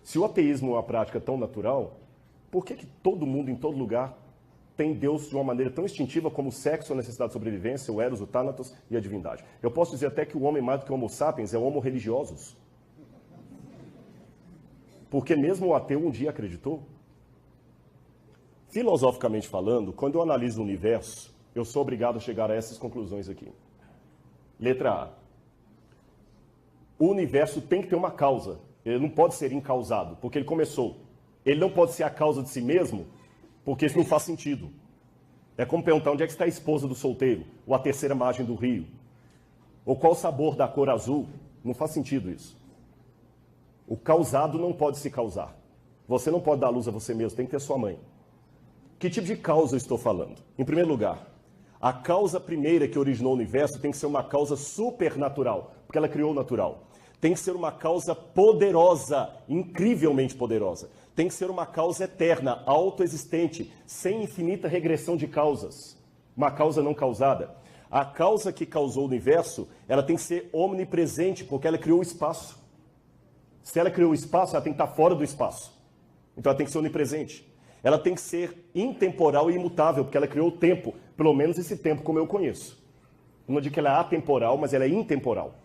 Se o ateísmo é uma prática tão natural, por que todo mundo, em todo lugar, tem Deus de uma maneira tão instintiva como o sexo, a necessidade de sobrevivência, o Eros, o Thanatos e a divindade? Eu posso dizer até que o homem, mais do que o Homo sapiens, é o Homo religiosus. Porque mesmo o ateu um dia acreditou. Filosoficamente falando, quando eu analiso o universo, eu sou obrigado a chegar a essas conclusões aqui. Letra A. O universo tem que ter uma causa. Ele não pode ser incausado, porque ele começou. Ele não pode ser a causa de si mesmo, porque isso não faz sentido. É como perguntar onde é que está a esposa do solteiro, ou a terceira margem do rio, ou qual o sabor da cor azul. Não faz sentido isso. O causado não pode se causar. Você não pode dar luz a você mesmo, tem que ter sua mãe. Que tipo de causa eu estou falando? Em primeiro lugar, a causa primeira que originou o universo tem que ser uma causa supernatural, porque ela criou o natural. Tem que ser uma causa poderosa, incrivelmente poderosa. Tem que ser uma causa eterna, autoexistente, sem infinita regressão de causas. Uma causa não causada. A causa que causou o universo, ela tem que ser omnipresente, porque ela criou o espaço. Se ela criou o espaço, ela tem que estar fora do espaço. Então ela tem que ser onipresente. Ela tem que ser intemporal e imutável, porque ela criou o tempo, pelo menos esse tempo como eu conheço. Não digo que ela é atemporal, mas ela é intemporal.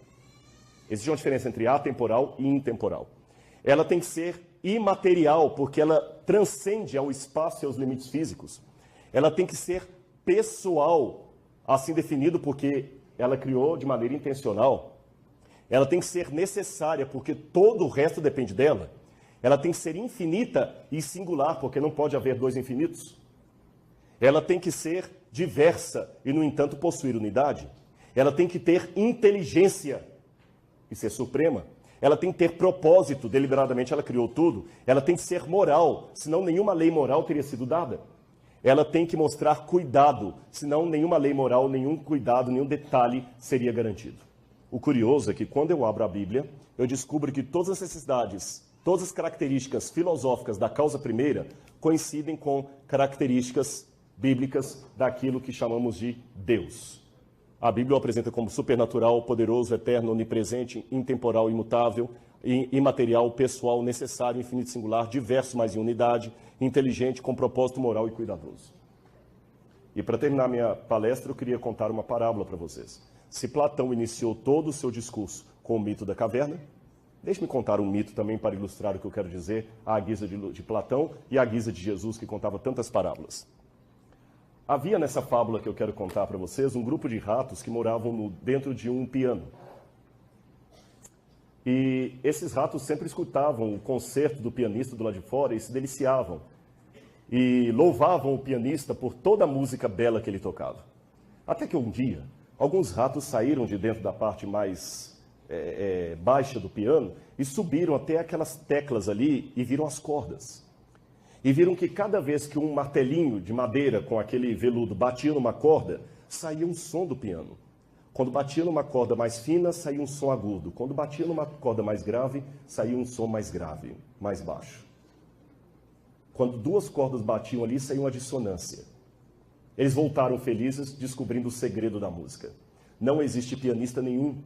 Existe uma diferença entre atemporal e intemporal. Ela tem que ser imaterial, porque ela transcende ao espaço e aos limites físicos. Ela tem que ser pessoal, assim definido, porque ela criou de maneira intencional. Ela tem que ser necessária, porque todo o resto depende dela. Ela tem que ser infinita e singular, porque não pode haver dois infinitos. Ela tem que ser diversa e, no entanto, possuir unidade. Ela tem que ter inteligência e ser suprema. Ela tem que ter propósito, deliberadamente ela criou tudo. Ela tem que ser moral, senão nenhuma lei moral teria sido dada. Ela tem que mostrar cuidado, senão nenhuma lei moral, nenhum cuidado, nenhum detalhe seria garantido. O curioso é que quando eu abro a Bíblia, eu descubro que todas as necessidades, todas as características filosóficas da causa primeira coincidem com características bíblicas daquilo que chamamos de Deus. A Bíblia o apresenta como supernatural, poderoso, eterno, onipresente, intemporal, imutável, imaterial, pessoal, necessário, infinito, singular, diverso, mas em unidade, inteligente, com propósito moral e cuidadoso. E para terminar minha palestra, eu queria contar uma parábola para vocês. Se Platão iniciou todo o seu discurso com o mito da caverna, deixe-me contar um mito também para ilustrar o que eu quero dizer, à guisa de Platão e à guisa de Jesus, que contava tantas parábolas. Havia nessa fábula que eu quero contar para vocês um grupo de ratos que moravam dentro de um piano. E esses ratos sempre escutavam o concerto do pianista do lado de fora e se deliciavam. E louvavam o pianista por toda a música bela que ele tocava. Até que um dia, alguns ratos saíram de dentro da parte mais baixa do piano e subiram até aquelas teclas ali e viram as cordas. E viram que cada vez que um martelinho de madeira com aquele veludo batia numa corda, saía um som do piano. Quando batia numa corda mais fina, saía um som agudo. Quando batia numa corda mais grave, saía um som mais grave, mais baixo. Quando duas cordas batiam ali, saía uma dissonância. Eles voltaram felizes, descobrindo o segredo da música. Não existe pianista nenhum.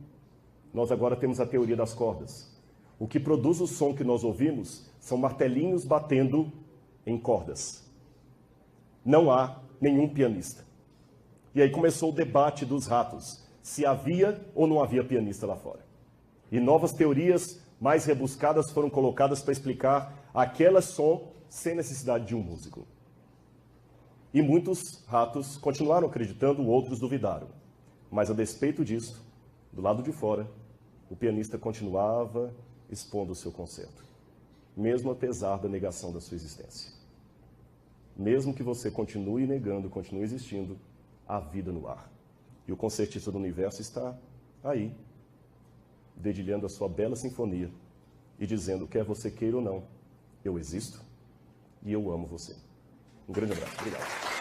Nós agora temos a teoria das cordas. O que produz o som que nós ouvimos são martelinhos batendo em cordas. Não há nenhum pianista. E aí começou o debate dos ratos, se havia ou não havia pianista lá fora. E novas teorias mais rebuscadas foram colocadas para explicar aquele som sem necessidade de um músico. E muitos ratos continuaram acreditando, outros duvidaram. Mas a despeito disso, do lado de fora, o pianista continuava expondo o seu concerto, mesmo apesar da negação da sua existência. Mesmo que você continue negando, continue existindo, há vida no ar. E o concertista do universo está aí, dedilhando a sua bela sinfonia e dizendo, quer você queira ou não, eu existo e eu amo você. Um grande abraço. Obrigado.